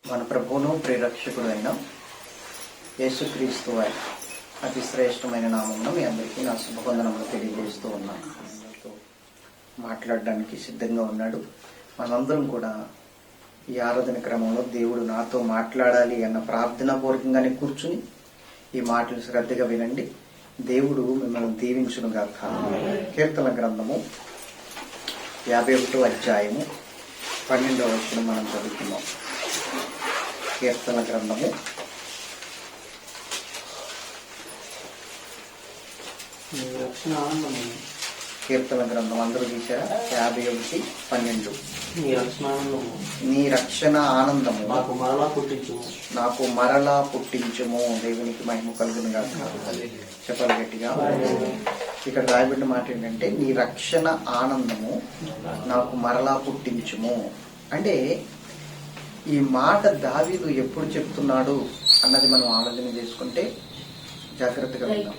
మన ప్రభువును ప్రియరక్షకుడు అయిన యేసుక్రీస్తు వారి అతి శ్రేష్టమైన నామమున మీ అందరికీ నా శుభవందనములు తెలియజేస్తూ ఉన్నాను. మాట్లాడడానికి సిద్ధంగా ఉన్నాడు. మనందరం కూడా ఈ ఆరాధన క్రమంలో దేవుడు నాతో మాట్లాడాలి అన్న ప్రార్థనాపూర్వకంగానే కూర్చుని ఈ మాటలు శ్రద్ధగా వినండి. దేవుడు మిమ్మల్ని దీవించునుగాక. కీర్తన గ్రంథము 51వ అధ్యాయము 12వ వచనం మనం చదువుతున్నాం. కీర్తన గ్రంథము కీర్తన గ్రంథం అందరూ తీశారా? 51:12. నీ రక్షణ ఆనందము నాకు మరలా పుట్టించుము. దేవునికి మహిమ కలుగును గాక. చెప్పాలి గట్టిగా. ఇక్కడ రాయబడిన మాట ఏంటంటే నీ రక్షణ ఆనందము నాకు మరలా పుట్టించుము. అంటే ఈ మాట దావీదు ఎప్పుడు చెప్తున్నాడు అన్నది మనం ఆలోచన చేసుకుంటే జాగ్రత్తగా విన్నాం.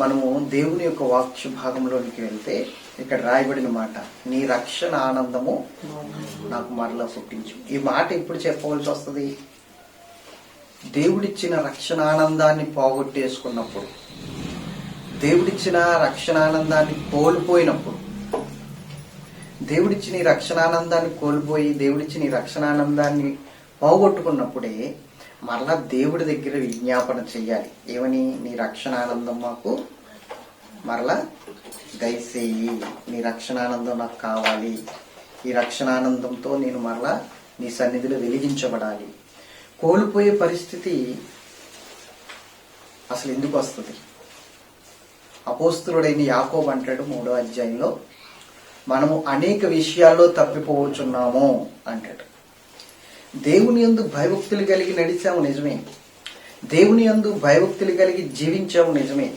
మనము దేవుని యొక్క వాక్య భాగంలోనికి వెళ్తే ఇక్కడ రాయబడిన మాట నీ రక్షణ ఆనందము నాకు మరలా పుట్టించు. ఈ మాట ఎప్పుడు చెప్పవలసి వస్తుంది? దేవుడిచ్చిన రక్షణ ఆనందాన్ని పోగొట్టేసుకున్నప్పుడు, దేవుడిచ్చిన రక్షణ ఆనందాన్ని కోల్పోయినప్పుడు, దేవుడిచ్చిన ఈ రక్షణ ఆనందాన్ని కోల్పోయి దేవుడిచ్చిన ఈ రక్షణ ఆనందాన్ని పోగొట్టుకున్నప్పుడే మరలా దేవుడి దగ్గర విజ్ఞాపన చెయ్యాలి. ఏమని? నీ రక్షణ ఆనందం మాకు మరలా దయచేయి. నీ రక్షణ ఆనందం నాకు కావాలి. ఈ రక్షణ ఆనందంతో నేను మరలా నీ సన్నిధిలో వెలిగించబడాలి. కోల్పోయే పరిస్థితి అసలు ఎందుకు వస్తుంది? అపోస్తులుడైన యాకోబు అంటాడు 3వ అధ్యాయంలో, మనము అనేక విషయాల్లో తప్పిపోవచ్చున్నాము అంటాడు. దేవుని యందు భయభక్తులు కలిగి నడిచాము నిజమే, దేవుని యందు భయభక్తులు కలిగి జీవించాము నిజమే.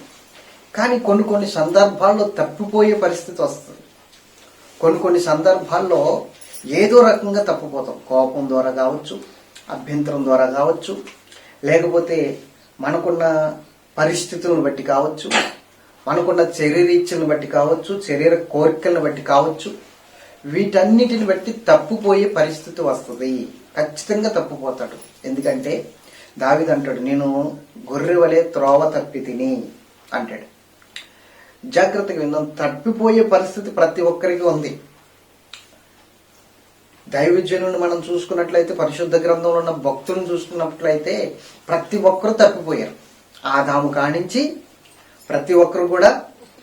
కానీ కొన్ని సందర్భాల్లో తప్పిపోయే పరిస్థితి వస్తుంది. కొన్ని సందర్భాల్లో ఏదో రకంగా తప్పిపోతాం. కోపం ద్వారా కావచ్చు, అభ్యంతరం ద్వారా కావచ్చు, లేకపోతే మనకున్న పరిస్థితులను బట్టి కావచ్చు, మనకున్న శరీరీచ్ఛలను బట్టి కావచ్చు, శరీర కోరికలను బట్టి కావచ్చు. వీటన్నిటిని బట్టి తప్పిపోయే పరిస్థితి వస్తుంది. ఖచ్చితంగా తప్పిపోతాడు. ఎందుకంటే దావీదు అంటాడు, నేను గొర్రె వలె త్రోవ తప్పి తిని అంటాడు. జాగ్రత్తగా విందాం. తప్పిపోయే పరిస్థితి ప్రతి ఒక్కరికి ఉంది. దైవజనుని మనం చూసుకున్నట్లయితే, పరిశుద్ధ గ్రంథంలో ఉన్న భక్తులను చూసుకున్నట్లయితే ప్రతి ఒక్కరు తప్పిపోయారు. ఆదాము కానించి ప్రతి ఒక్కరు కూడా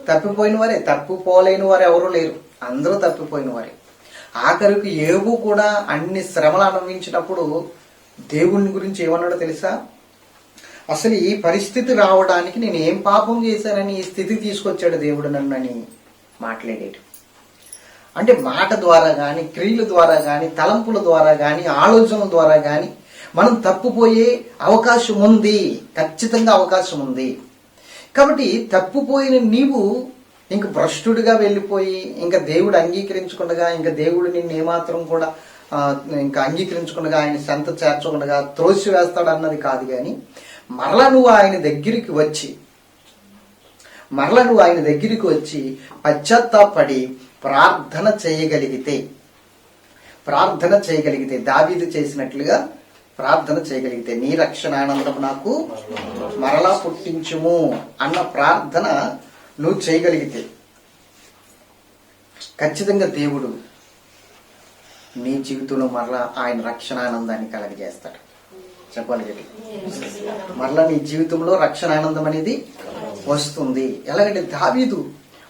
తప్పిపోయిన వారే. తప్పిపోలేని వారు ఎవరూ లేరు. అందరూ తప్పిపోయిన వారే. ఆఖరికి యోబు కూడా అన్ని శ్రమలు అనుభవించినప్పుడు దేవుని గురించి ఏమన్నాడో తెలుసా? అసలు ఈ పరిస్థితి రావడానికి నేను ఏం పాపం చేశానని ఈ స్థితికి తీసుకొచ్చాడు దేవుడు నన్ను అని మాట్లాడేది. అంటే మాట ద్వారా కానీ, క్రియల ద్వారా కానీ, తలంపుల ద్వారా కానీ, ఆలోచనల ద్వారా కానీ మనం తప్పిపోయే అవకాశం ఉంది. ఖచ్చితంగా అవకాశం ఉంది. కాబట్టి తప్పిపోయిన నీవు ఇంక భ్రష్టుడిగా వెళ్ళిపోయి ఇంకా దేవుడు అంగీకరించకుండా, ఇంకా దేవుడు నిన్ను ఏమాత్రం కూడా ఇంకా అంగీకరించకుండా, ఆయన సంత చేర్చకుండా త్రోసి వేస్తాడు అన్నది కాదు. కానీ మరలా నువ్వు ఆయన దగ్గరికి వచ్చి పశ్చాత్తాపడి ప్రార్థన చేయగలిగితే దావీదు చేసినట్లుగా ప్రార్థన చేయగలిగితే, నీ రక్షణ ఆనందం నాకు మరలా పుట్టించుము అన్న ప్రార్థన నువ్వు చేయగలిగితే ఖచ్చితంగా దేవుడు నీ జీవితంలో మరలా ఆయన రక్షణ ఆనందాన్ని కలగజేస్తాడు. చెప్పాలి కదా. మరలా నీ జీవితంలో రక్షణ ఆనందం అనేది వస్తుంది. ఎలాగంటే దావీదు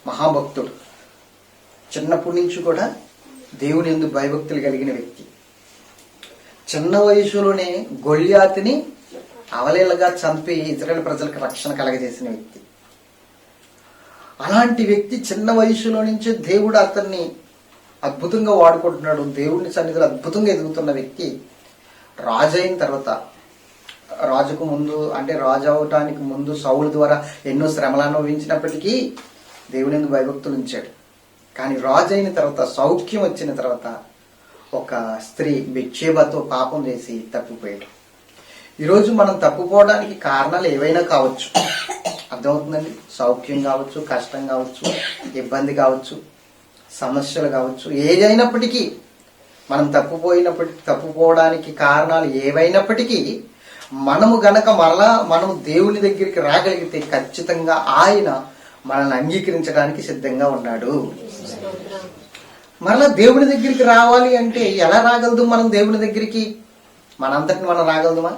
మహాభక్తుడు. చిన్నప్పటి నుంచి కూడా దేవుని యందు భయభక్తులు కలిగిన వ్యక్తి. చిన్న వయసులోనే గొల్యాతుని అవలీలగా చంపి ఇజ్రాయేల్ ప్రజలకు రక్షణ కలగజేసిన వ్యక్తి. అలాంటి వ్యక్తి చిన్న వయసులో నుంచే దేవుడు అతన్ని అద్భుతంగా వాడుకుంటున్నాడు. దేవుడిని సన్నిధిలో అద్భుతంగా ఎదుగుతున్న వ్యక్తి రాజు అయిన తర్వాత, రాజుకు ముందు అంటే రాజు అవటానికి ముందు సౌలు ద్వారా ఎన్నో శ్రమలు అనుభవించినప్పటికీ దేవుని యందు భయభక్తులు ఉంచాడు. కానీ రాజు అయిన తర్వాత, సౌఖ్యం వచ్చిన తర్వాత ఒక స్త్రీ బెత్షెబతో పాపం చేసి తప్పిపోయాడు. ఈరోజు మనం తప్పిపోవడానికి కారణాలు ఏవైనా కావచ్చు. అర్థమవుతుందండి? సౌఖ్యం కావచ్చు, కష్టం కావచ్చు, ఇబ్బంది కావచ్చు, సమస్యలు కావచ్చు, ఏదైనప్పటికీ మనం తప్పుపోవడానికి కారణాలు ఏవైనప్పటికీ మనము గనక మరలా మనం దేవుని దగ్గరికి రాగలిగితే ఖచ్చితంగా ఆయన మనల్ని అంగీకరించడానికి సిద్ధంగా ఉన్నాడు. మరలా దేవుని దగ్గరికి రావాలి అంటే ఎలా రాగలదు మనం దేవుని దగ్గరికి? మనంతటిని మనం రాగలదుమా?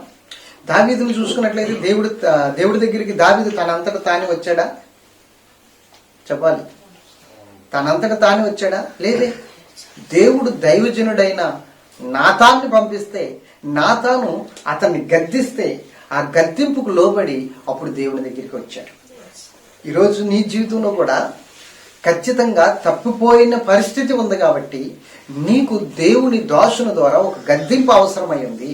దావీదును చూసుకున్నట్లయితే దేవుడి దగ్గరికి దావీదు తనంతట తానే వచ్చాడా? చెప్పాలి. తనంతట తానే వచ్చాడా? లేదే. దేవుడు దైవజనుడైన నాతాన్ని పంపిస్తే నాతాను అతన్ని గద్దిస్తే ఆ గద్దింపుకు లోబడి అప్పుడు దేవుని దగ్గరికి వచ్చాడు. ఈరోజు నీ జీవితంలో కూడా ఖచ్చితంగా తప్పిపోయిన పరిస్థితి ఉంది కాబట్టి నీకు దేవుని దోషుల ద్వారా ఒక గద్దింపు అవసరమై ఉంది.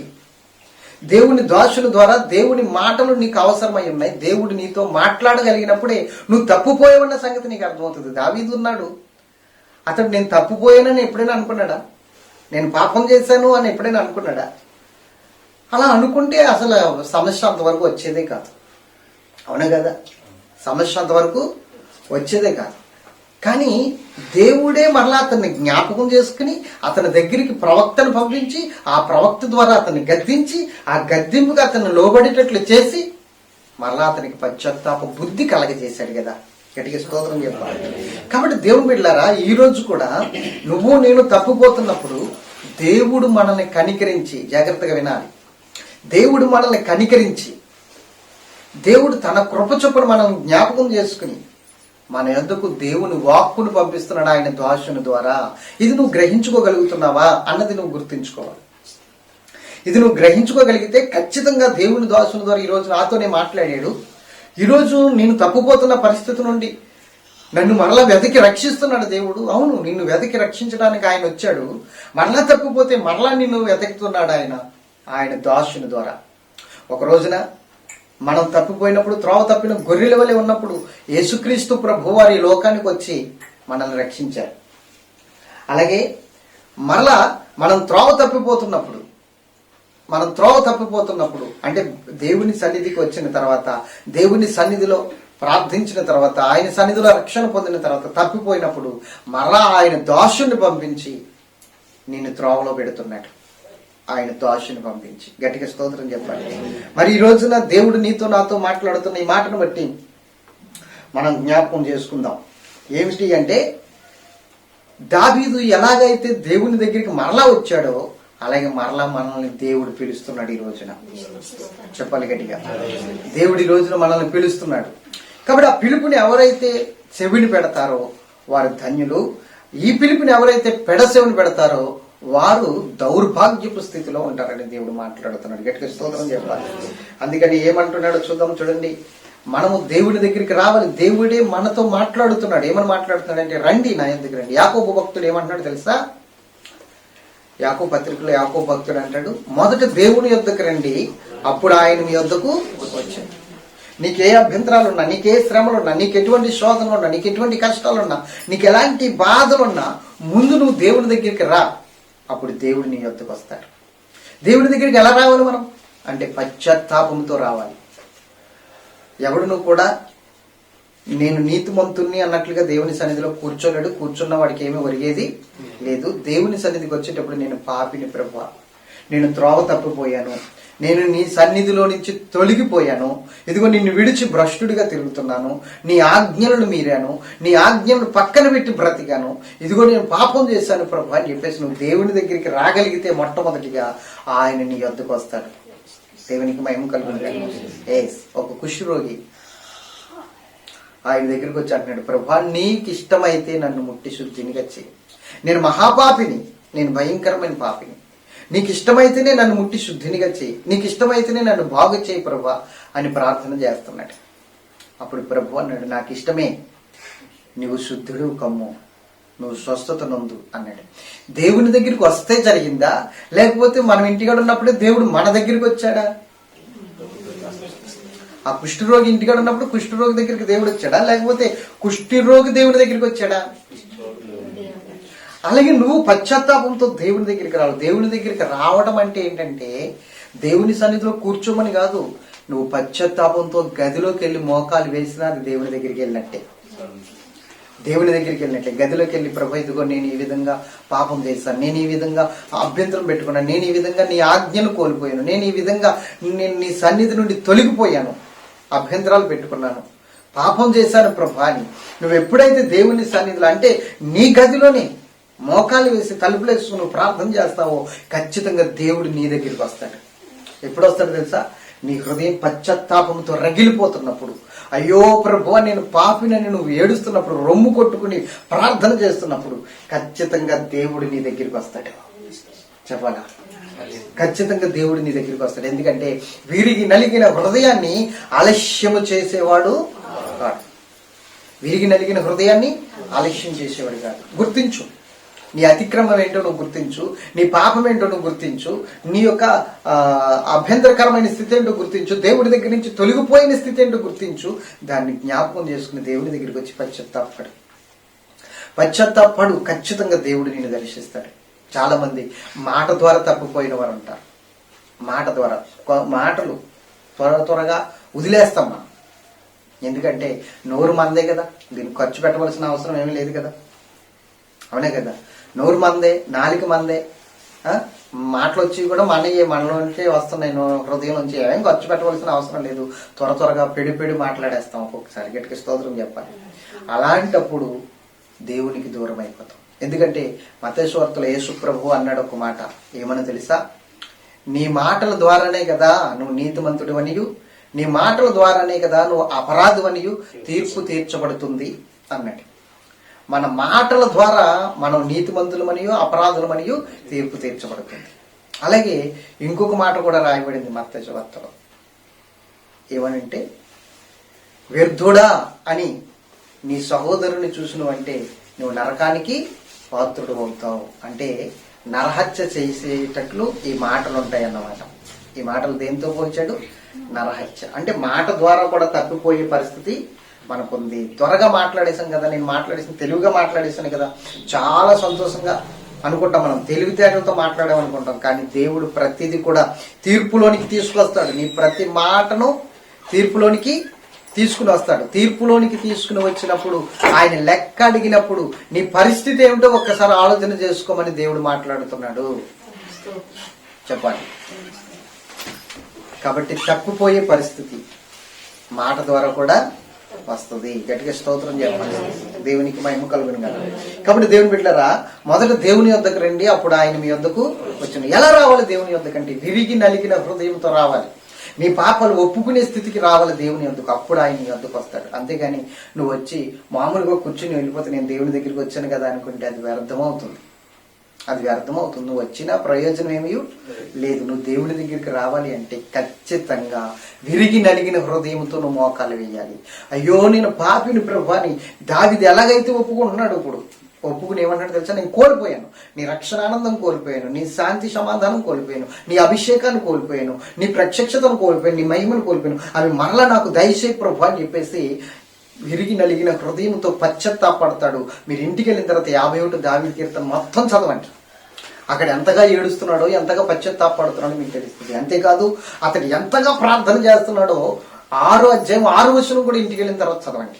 దేవుని దోషుల ద్వారా దేవుని మాటలు నీకు అవసరమై ఉన్నాయి. దేవుడు నీతో మాట్లాడగలిగినప్పుడే నువ్వు తప్పిపోయావన్న సంగతి నీకు అర్థమవుతుంది. దావీదు ఉన్నాడు, అతడు నేను తప్పిపోయానని ఎప్పుడైనా అనుకున్నాడా? నేను పాపం చేశాను అని ఎప్పుడైనా అనుకున్నాడా? అలా అనుకుంటే అసలు సమస్య అంతవరకు వచ్చేదే కాదు. అవునా కదా? సమస్య అంతవరకు వచ్చేదే కాదు. కానీ దేవుడే మరలా అతన్ని జ్ఞాపకం చేసుకుని అతని దగ్గరికి ప్రవక్తను పంపించి ఆ ప్రవక్త ద్వారా అతన్ని గద్దించి ఆ గద్దింపుగా అతన్ని లోబడేటట్లు చేసి మరలా అతనికి పశ్చాత్తాప బుద్ధి కలగజేశాడు కదా. గట్టిగా స్తోత్రం చెప్పాలి. కాబట్టి దేవుని బిడ్డలారా, ఈ రోజు కూడా నువ్వు నేను తప్పిపోతున్నప్పుడు దేవుడు మనల్ని కనికరించి, జాగ్రత్తగా వినాలి, దేవుడు మనల్ని కనికరించి దేవుడు తన కృప చొప్పున మనల్ని జ్ఞాపకం చేసుకుని మన యొద్దకు దేవుని వాక్కును పంపిస్తున్నాడు ఆయన దోషుని ద్వారా. ఇది నువ్వు గ్రహించుకోగలుగుతున్నావా అన్నది నువ్వు గుర్తుంచుకోవాలి. ఇది నువ్వు గ్రహించుకోగలిగితే ఖచ్చితంగా దేవుని దోషుని ద్వారా ఈరోజు నాతోనే మాట్లాడాడు. ఈరోజు నేను తప్పిపోతున్న పరిస్థితి నుండి నన్ను మరలా వెతికి రక్షిస్తున్నాడు దేవుడు. అవును, నిన్ను వెతికి రక్షించడానికి ఆయన వచ్చాడు. మరలా తప్పిపోతే మరలా నిన్ను వెతుకుతున్నాడు ఆయన దోషుని ద్వారా. ఒక రోజున మనం తప్పిపోయినప్పుడు, త్రోవ తప్పిన గొర్రెల వలె ఉన్నప్పుడు యేసుక్రీస్తు ప్రభు వారి లోకానికి వచ్చి మనల్ని రక్షించారు. అలాగే మరలా మనం త్రోవ తప్పిపోతున్నప్పుడు అంటే దేవుని సన్నిధికి వచ్చిన తర్వాత, దేవుని సన్నిధిలో ప్రార్థించిన తర్వాత, ఆయన సన్నిధిలో రక్షణ పొందిన తర్వాత తప్పిపోయినప్పుడు మరలా ఆయన దోషుని పంపించి నిన్ను త్రోవలో పెడుతున్నాడు. ఆయన దోషుని పంపించి. గట్టిగా స్తోత్రం చెప్పాలి. మరి ఈ రోజున దేవుడు నీతో నాతో మాట్లాడుతున్న ఈ మాటను బట్టి మనం జ్ఞాపకం చేసుకుందాం. ఏమిటి అంటే, దావీదు ఎలాగైతే దేవుని దగ్గరికి మరలా వచ్చాడో అలాగే మరలా మనల్ని దేవుడు పిలుస్తున్నాడు ఈ రోజున. చెప్పాలి గట్టిగా. దేవుడు ఈ రోజున మనల్ని పిలుస్తున్నాడు. కాబట్టి ఆ పిలుపుని ఎవరైతే చెవిని పెడతారో వారు ధన్యులు. ఈ పిలుపుని ఎవరైతే పెడచెవిని పెడతారో వారు దౌర్భాగ్యపు స్థితిలో ఉంటారని దేవుడు మాట్లాడుతున్నాడు. గట్టిగా స్తోత్రం చెప్పాలి. అందుకని ఏమంటున్నాడో చూడండి. మనము దేవుడి దగ్గరికి రావాలి. దేవుడే మనతో మాట్లాడుతున్నాడు. ఏమని మాట్లాడుతున్నాడు అంటే, రండి నా యొద్దకు రండి. యాకోబు భక్తుడు ఏమంటున్నాడు తెలుసా? యాకోబు పత్రికలో యాకోబు భక్తుడు అంటాడు, మొదట దేవుని యొద్దకు రండి, అప్పుడు ఆయన మీ యొద్దకు వచ్చాడు. నీకే అభ్యంతరాలున్నా, నీకే శ్రమలున్నా, నీకు ఎటువంటి శోధనలున్నా, నీకు ఎటువంటి కష్టాలున్నా, నీకు ఎలాంటి బాధలున్నా ముందు నువ్వు దేవుని దగ్గరికి రా, అప్పుడు దేవుడు నీ యొద్దకు వస్తాడు. దేవుడి దగ్గరికి ఎలా రావాలి మనం అంటే పశ్చాత్తాపంతో రావాలి. ఎవడును కూడా నేను నీతిమంతుణ్ణి అన్నట్లుగా దేవుని సన్నిధిలో కూర్చోలేడు. కూర్చున్న వాడికి ఏమీ ఒరిగేది లేదు. దేవుని సన్నిధికి వచ్చేటప్పుడు నేను పాపిని ప్రభువా, నేను త్రోవ తప్పిపోయాను, నేను నీ సన్నిధిలో నుంచి తొలగిపోయాను, ఇదిగో నిన్ను విడిచి భ్రష్టుడిగా తిరుగుతున్నాను, నీ ఆజ్ఞలను మీరాను, నీ ఆజ్ఞలను పక్కన పెట్టి బ్రతికాను, ఇదిగో నేను పాపం చేశాను ప్రభు అని చెప్పేసి నువ్వు దేవుని దగ్గరికి రాగలిగితే మొట్టమొదటిగా ఆయన నీ యొద్దకు వస్తాడు. దేవునికి మహిమ కలుగును. ఒక కుష్ఠరోగి ఆయన దగ్గరికి వచ్చి అంటున్నాడు, ప్రభా నీకు ఇష్టమైతే నన్ను ముట్టి శుద్ధినిగా చెయ్యి, నేను మహాపాపిని, నేను భయంకరమైన పాపిని, నీకు ఇష్టమైతేనే నన్ను ముట్టి శుద్ధినిగా చెయ్యి, నీకు ఇష్టమైతేనే నన్ను బాగు చేయి ప్రభా అని ప్రార్థన చేస్తున్నాడు. అప్పుడు ప్రభు అన్నాడు, నాకు ఇష్టమే, నువ్వు శుద్ధుడు కమ్ము, నువ్వు స్వస్థత నొందు అన్నాడు. దేవుని దగ్గరికి వస్తే జరిగిందా, లేకపోతే మనం ఇంటికాడ ఉన్నప్పుడే దేవుడు మన దగ్గరికి వచ్చాడా? ఆ కుష్ఠరోగి ఇంటికాడ ఉన్నప్పుడు కుష్ఠరోగి దగ్గరికి దేవుడు వచ్చాడా, లేకపోతే కుష్ఠరోగి దేవుడి దగ్గరికి వచ్చాడా? అలాగే నువ్వు పశ్చాత్తాపంతో దేవుని దగ్గరికి రావాలి. దేవుని దగ్గరికి రావడం అంటే ఏంటంటే దేవుని సన్నిధిలో కూర్చోమని కాదు, నువ్వు పశ్చాత్తాపంతో గదిలోకి వెళ్ళి మోకాలు వేసినా అది దేవుని దగ్గరికి వెళ్ళినట్టే. దేవుని దగ్గరికి వెళ్ళినట్లే గదిలోకి వెళ్ళి ప్రభు ఇదిగో నేను ఈ విధంగా పాపం చేశాను, నేను ఈ విధంగా అభ్యంతరం పెట్టుకున్నాను, నేను ఈ విధంగా నీ ఆజ్ఞను కోల్పోయాను, నేను ఈ విధంగా నేను నీ సన్నిధి నుండి తొలగిపోయాను, అభ్యంతరాలు పెట్టుకున్నాను, పాపం చేశాను ప్రభు అని నువ్వు ఎప్పుడైతే దేవుని సన్నిధిలో అంటే నీ గదిలోనే మోకాలు వేసి తలుపులు వేసుకుని నువ్వు ప్రార్థన చేస్తావో ఖచ్చితంగా దేవుడు నీ దగ్గరికి వస్తాడు. ఎప్పుడు వస్తాడు తెలుసా? నీ హృదయం పశ్చాత్తాపంతో రగిలిపోతున్నప్పుడు, అయ్యో ప్రభువా నేను పాపినని నువ్వు ఏడుస్తున్నప్పుడు, రొమ్ము కొట్టుకుని ప్రార్థన చేస్తున్నప్పుడు ఖచ్చితంగా దేవుడు నీ దగ్గరికి వస్తాడు. చెప్పాలా? ఖచ్చితంగా దేవుడు నీ దగ్గరికి వస్తాడు. ఎందుకంటే విరిగి నలిగిన హృదయాన్ని ఆలస్యము చేసేవాడు కాదు. విరిగి నలిగిన హృదయాన్ని ఆలస్యం చేసేవాడు కాదు. గుర్తించు, నీ అతిక్రమం ఏంటో నువ్వు గుర్తించు, నీ పాపం ఏంటో నువ్వు గుర్తించు, నీ యొక్క అభ్యంతరకరమైన స్థితి ఏంటో గుర్తించు, దేవుడి దగ్గర నుంచి తొలగిపోయిన స్థితి ఏంటో గుర్తించు. దాన్ని జ్ఞాపకం చేసుకుని దేవుడి దగ్గరికి వచ్చి పశ్చాత్తాపడు. ఖచ్చితంగా దేవుడు నిన్ను దర్శిస్తాడు. చాలా మంది మాట ద్వారా తప్పిపోయిన వారు ఉంటారు. మాట ద్వారా మాటలు త్వరగా వదిలేస్తాం మనం. ఎందుకంటే నోరు మందే కదా, దీన్ని ఖర్చు పెట్టవలసిన అవసరం ఏమీ లేదు కదా, అవునే కదా? నోరు మందే, నాలుక మందే, మాటలు వచ్చి కూడా మనలోంచే వస్తున్నాయి, హృదయం నుంచి ఏం ఖర్చు పెట్టవలసిన అవసరం లేదు. త్వరగా పెడి మాట్లాడేస్తాం. ఒక్కొక్కసారి గట్టిగా స్తోత్రం చెప్పాలి. అలాంటప్పుడు దేవునికి దూరం అయిపోతాం. ఎందుకంటే మత్తయి సువార్తలో యేసు ప్రభు అన్నాడు ఒక మాట, ఏమని తెలుసా? నీ మాటల ద్వారానే కదా నువ్వు నీతిమంతుడివనియు, నీ మాటల ద్వారానే కదా నువ్వు అపరాధవనియు తీర్పు తీర్చబడుతుంది అన్నాడు. మన మాటల ద్వారా మనం నీతిమంతులమనియు అపరాధులమనియు తీర్పు తీర్చబడుతుంది. అలాగే ఇంకొక మాట కూడా రాయబడింది మత్తయి సువార్తలో, ఏమనంటే వ్యర్థుడా అని నీ సహోదరుని చూసినవంటే నువ్వు నరకానికి పాత్రుడు అవుతావు. అంటే నరహత్య చేసేటట్లు ఈ మాటలు ఉంటాయి అన్నమాట. ఈ మాటలు దేంతో పోల్చాడు? నరహత్య. అంటే మాట ద్వారా కూడా తప్పిపోయే పరిస్థితి మనకుంది. త్వరగా మాట్లాడేశాం కదా, నేను మాట్లాడేసాను, తెలివిగా మాట్లాడేశాను కదా, చాలా సంతోషంగా అనుకుంటాం, మనం తెలివితేటలతో మాట్లాడామనుకుంటాం. కానీ దేవుడు ప్రతిదీ కూడా తీర్పులోనికి తీసుకొస్తాడు. నీ ప్రతి మాటను తీర్పులోనికి తీసుకుని వస్తాడు. తీర్పులోనికి తీసుకుని వచ్చినప్పుడు ఆయన లెక్క అడిగినప్పుడు నీ పరిస్థితి ఏమిటో ఒక్కసారి ఆలోచన చేసుకోమని దేవుడు మాట్లాడుతున్నాడు. చెప్పండి. కాబట్టి తప్పిపోయే పరిస్థితి మాట ద్వారా కూడా వస్తుంది. గట్టిగా స్తోత్రం చెప్పండి. దేవునికి మహిమ కలుగును కదా. కాబట్టి దేవుని బిడ్డలారా, మొదట దేవుని యొద్దకు రండి, అప్పుడు ఆయన మీ యొద్దకు వచ్చును. ఎలా రావాలి దేవుని యొద్దకంటే? విరిగి నలిగిన హృదయంతో రావాలి. నీ పాపాలు ఒప్పుకునే స్థితికి రావాలి దేవుని యొద్దకు, అప్పుడు ఆయన నీ యొద్దకు వస్తాడు. అంతేగాని నువ్వు వచ్చి మామూలుగా కూర్చుని వెళ్ళిపోతే నేను దేవుని దగ్గరికి వచ్చాను కదా అనుకుంటే అది వ్యర్థమవుతుంది. నువ్వు వచ్చిన ప్రయోజనం ఏమీ లేదు. నువ్వు దేవుని దగ్గరికి రావాలి అంటే ఖచ్చితంగా విరిగి నలిగిన హృదయంతో నువ్వు మోకాలు వేయాలి. అయ్యో నేను పాపిని ప్రభువా అని దావీదు ఎలాగైతే ఒప్పుకుంటున్నాడు, ఇప్పుడు ఒప్పుకుని ఏమన్నాడు తెలుసా? నేను కోల్పోయాను, నీ రక్షణానందం కోల్పోయాను, నీ శాంతి సమాధానం కోల్పోయాను, నీ అభిషేకాన్ని కోల్పోయాను, నీ ప్రత్యక్షతను కోల్పోయాను, నీ మహిమను కోల్పోయాను, అవి మరలా నాకు దయచేయి ప్రభువా అని చెప్పేసి విరిగి నలిగిన హృదయంతో పశ్చాత్తాపడతాడు. మీరు ఇంటికి వెళ్ళిన తర్వాత 51 దావీదు కీర్తన మొత్తం చదవండి. అక్కడ ఎంతగా ఏడుస్తున్నాడో, ఎంతగా పశ్చాత్తాపడుతున్నాడో మీకు తెలుస్తుంది. అంతేకాదు అతడు ఎంతగా ప్రార్థన చేస్తున్నాడో 6వ అధ్యాయం 6వ వచనం కూడా ఇంటికి వెళ్ళిన తర్వాత చదవండి.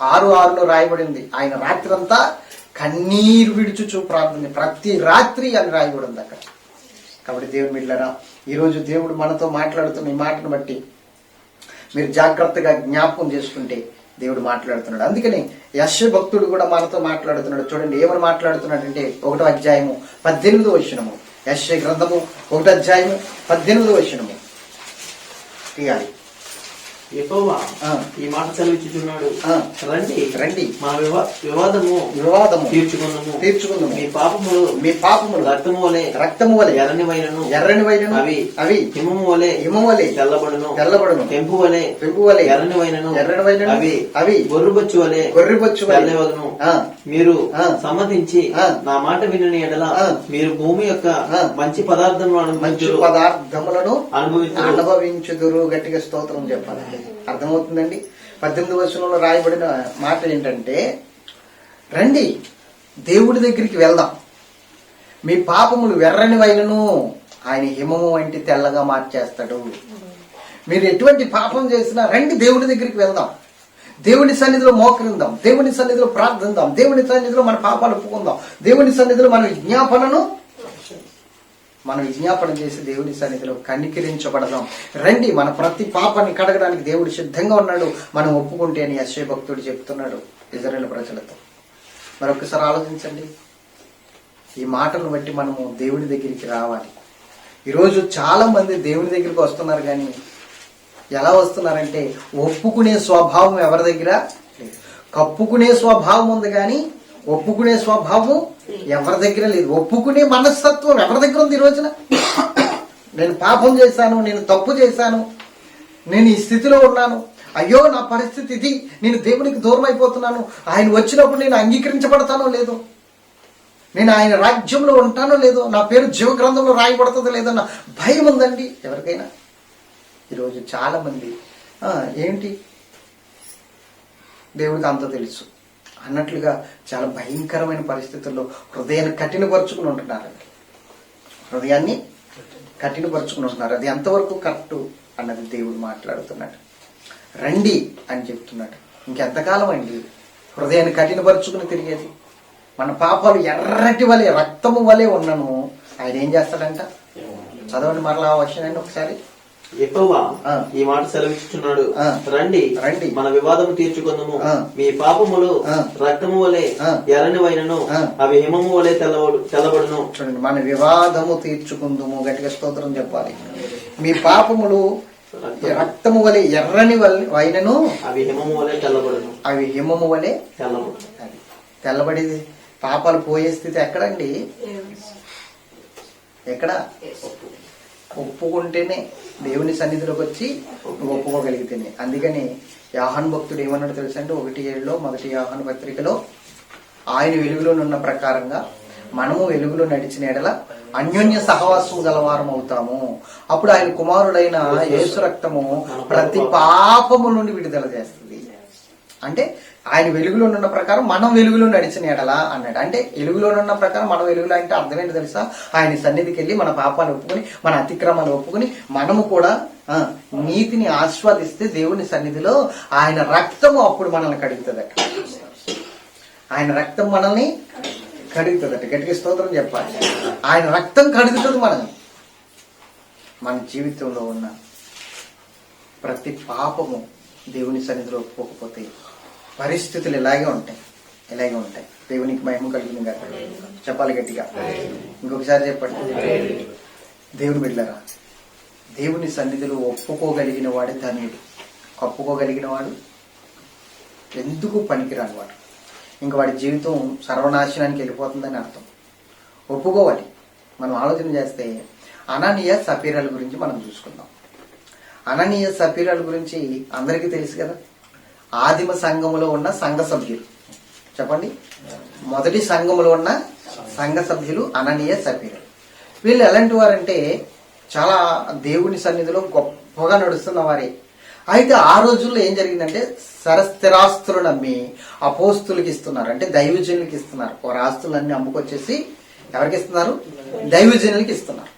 6:6లో రాయబడింది, ఆయన రాత్రి అంతా కన్నీరు విడుచుచు ప్రార్థన, ప్రతి రాత్రి అని రాయబడింది అక్కడ. కాబట్టి దేవుని బిడ్డలారా, ఈరోజు దేవుడు మనతో మాట్లాడుతున్న ఈ మాటను బట్టి మీరు జాగ్రత్తగా జ్ఞాపకం చేసుకుంటే దేవుడు మాట్లాడుతున్నాడు. అందుకని యెషయా భక్తుడు కూడా మనతో మాట్లాడుతున్నాడు. చూడండి ఏమని మాట్లాడుతున్నాడంటే 1వ అధ్యాయము 18వ వచనము, యెషయా గ్రంథము 1వ అధ్యాయము 18వ వచనము తీయాలి. యెహోవా ఈ మాట సెలవిచ్చుచున్నాడు, రండి మా వివాదము తీర్చుకుందాము. మీ పాపములు రక్తము వలె ఎర్రని వైనను అవి హిమము వలె తెల్లబడును. పెంపు వలె ఎర్రని వైనను అవి గొర్రెబొచ్చు వలె తెల్లవదును. మీరు సమ్మతించి నా మాట వినని ఎడల మీరు భూమి యొక్క మంచి పదార్థములను అనుభవించుదురు. గట్టిగా స్తోత్రం చెప్పాలి. అర్థమవుతుందండి. 18వ వచనంలో రాయబడిన మాట ఏంటంటే, రండి దేవుడి దగ్గరికి వెళ్దాం, మీ పాపములు ఎర్రని వైనను ఆయన హిమము వంటి తెల్లగా మార్చేస్తాడు. మీరు ఎటువంటి పాపం చేసినా రండి దేవుడి దగ్గరికి వెళ్దాం. దేవుని సన్నిధిలో మోకరిందాం, దేవుని సన్నిధిలో ప్రార్థిద్దాం, దేవుని సన్నిధిలో మన పాపాలు ఒప్పుకుందాం, దేవుని సన్నిధిలో మన విజ్ఞాపన చేసి దేవుని సన్నిధిలో కనికరించబడదాం. రండి, మన ప్రతి పాపాన్ని కడగడానికి దేవుడు సిద్ధంగా ఉన్నాడు, మనం ఒప్పుకుంటే అని యెషయా భక్తుడు చెప్తున్నాడు ఇశ్రాయేలు ప్రజలతో. మరొకసారి ఆలోచించండి, ఈ మాటలను బట్టి మనము దేవుని దగ్గరికి రావాలి. ఈరోజు చాలా మంది దేవుని దగ్గరికి వస్తున్నారు, కానీ ఎలా వస్తున్నారంటే ఒప్పుకునే స్వభావం ఎవరి దగ్గర లేదు. కప్పుకునే స్వభావం ఉంది, కానీ ఒప్పుకునే స్వభావం ఎవరి దగ్గర లేదు. ఒప్పుకునే మనస్తత్వం ఎవరి దగ్గర ఉంది? ఈ రోజున నేను పాపం చేశాను, నేను తప్పు చేశాను, నేను ఈ స్థితిలో ఉన్నాను, అయ్యో నా పరిస్థితి ఇది, నేను దేవునికి దూరం అయిపోతున్నాను, ఆయన వచ్చినప్పుడు నేను అంగీకరించబడతానో లేదో, నేను ఆయన రాజ్యంలో ఉంటానో లేదో, నా పేరు జీవ గ్రంథంలో రాయబడుతుందో లేదో నా భయం ఉందండి ఎవరికైనా. ఈరోజు చాలా మంది ఏంటి దేవుడికి అంత తెలుసు అన్నట్లుగా చాలా భయంకరమైన పరిస్థితుల్లో హృదయాన్ని కఠినపరుచుకుని ఉంటున్నారండి. హృదయాన్ని కఠినపరుచుకుని ఉంటున్నారు. అది ఎంతవరకు కరెక్ట్ అన్నది దేవుడు మాట్లాడుతున్నాడు. రండి అని చెప్తున్నాడు. ఇంకెంతకాలం అండి హృదయాన్ని కఠినపరుచుకుని తిరిగేది? మన పాపాలు ఎర్రటి వలె, రక్తము వలె ఉన్నను ఆయన ఏం చేస్తాడంట? చదవండి మరలా ఆ వచనాన్ని ఒకసారి. యెహోవా ఈ మాట సెలవిస్తున్నాడు, రండి రండి మన వివాదము తీర్చుకుందాము. మీ పాపములు రక్తము వలె ఎర్రనివైనను అవి హిమము వలె తెల్లబడును. చూడండి, మన వివాదము తీర్చుకుందాము. గట్టిగా స్తోత్రం చెప్పాలి. మీ పాపములు రక్తము వలె ఎర్రని వైనను అవి హిమము వలె తెల్లబడును. అవి హిమము వలె తెల్లబడేది. పాపాలు పోయే స్థితి ఎక్కడండి? ఎక్కడ? ఒప్పుకుంటేనే, దేవుని సన్నిధిలోకి వచ్చి నువ్వు ఒప్పుకోగలిగితేనే. అందుకని యోహాను భక్తుడు ఏమన్నాడు తెలుసా అంటే 1:7 మొదటి యోహాను పత్రికలో, ఆయన వెలుగులోనున్న ప్రకారంగా మనము వెలుగులో నడిచిన ఎడల అన్యోన్య సహవాసం గలవారం అవుతాము. అప్పుడు ఆయన కుమారుడైన యేసు రక్తము ప్రతి పాపము నుండి విడుదల చేస్తుంది. అంటే ఆయన వెలుగులో ఉన్న ప్రకారం మనం వెలుగులో నడిచిన ఎడలా అన్నాడు. అంటే వెలుగులో ఉన్న ప్రకారం మనం వెలుగులో అంటే అర్థమేంటి తెలుసా? ఆయన సన్నిధికి వెళ్ళి మన పాపాలు ఒప్పుకొని, మన అతిక్రమాలు ఒప్పుకొని, మనము కూడా నీతిని ఆస్వాదిస్తే దేవుని సన్నిధిలో ఆయన రక్తము అప్పుడు మనల్ని కడుగుతుందట. ఆయన రక్తం మనల్ని కడుగుతుందట. గట్టిగా స్తోత్రం చెప్పాలి. ఆయన రక్తం కడుగుతుంది మనల్ని. మన జీవితంలో ఉన్న ప్రతి పాపము దేవుని సన్నిధిలో ఒప్పుకోకపోతే పరిస్థితులు ఇలాగే ఉంటాయి. దేవునికి మహిమ కలిగింది కదా, చెప్పాలి గట్టిగా. ఇంకొకసారి చెప్పండి. దేవుని బిడ్డలారా, దేవుని సన్నిధిలో ఒప్పుకోగలిగిన వాడే ధన్యుడు. కప్పుకోగలిగిన వాడు ఎందుకు పనికిరాని వాడు. ఇంకా వాడి జీవితం సర్వనాశనానికి వెళ్ళిపోతుందని అర్థం. ఒప్పుకోవాలి. మనం ఆలోచన చేస్తే అననీయ సపీరాల గురించి మనం చూసుకుందాం. అననీయ సపీరాల గురించి అందరికీ తెలుసు కదా. ఆదిమ సంఘములో ఉన్న సంఘ సభ్యులు, చెప్పండి, మొదటి సంఘములో ఉన్న సంఘ సభ్యులు అననీయ సపీరాలు. వీళ్ళు ఎలాంటి వారంటే చాలా దేవుని సన్నిధిలో గొప్పగా నడుస్తున్న వారే. అయితే ఆ రోజుల్లో ఏం జరిగిందంటే స్థిరాస్తులను అమ్మి అపోస్తులకి ఇస్తున్నారు, అంటే దైవజనులకి ఇస్తున్నారు. వారి ఆస్తులన్నీ అమ్ముకొచ్చేసి ఎవరికి ఇస్తున్నారు? దైవజనులకి ఇస్తున్నారు.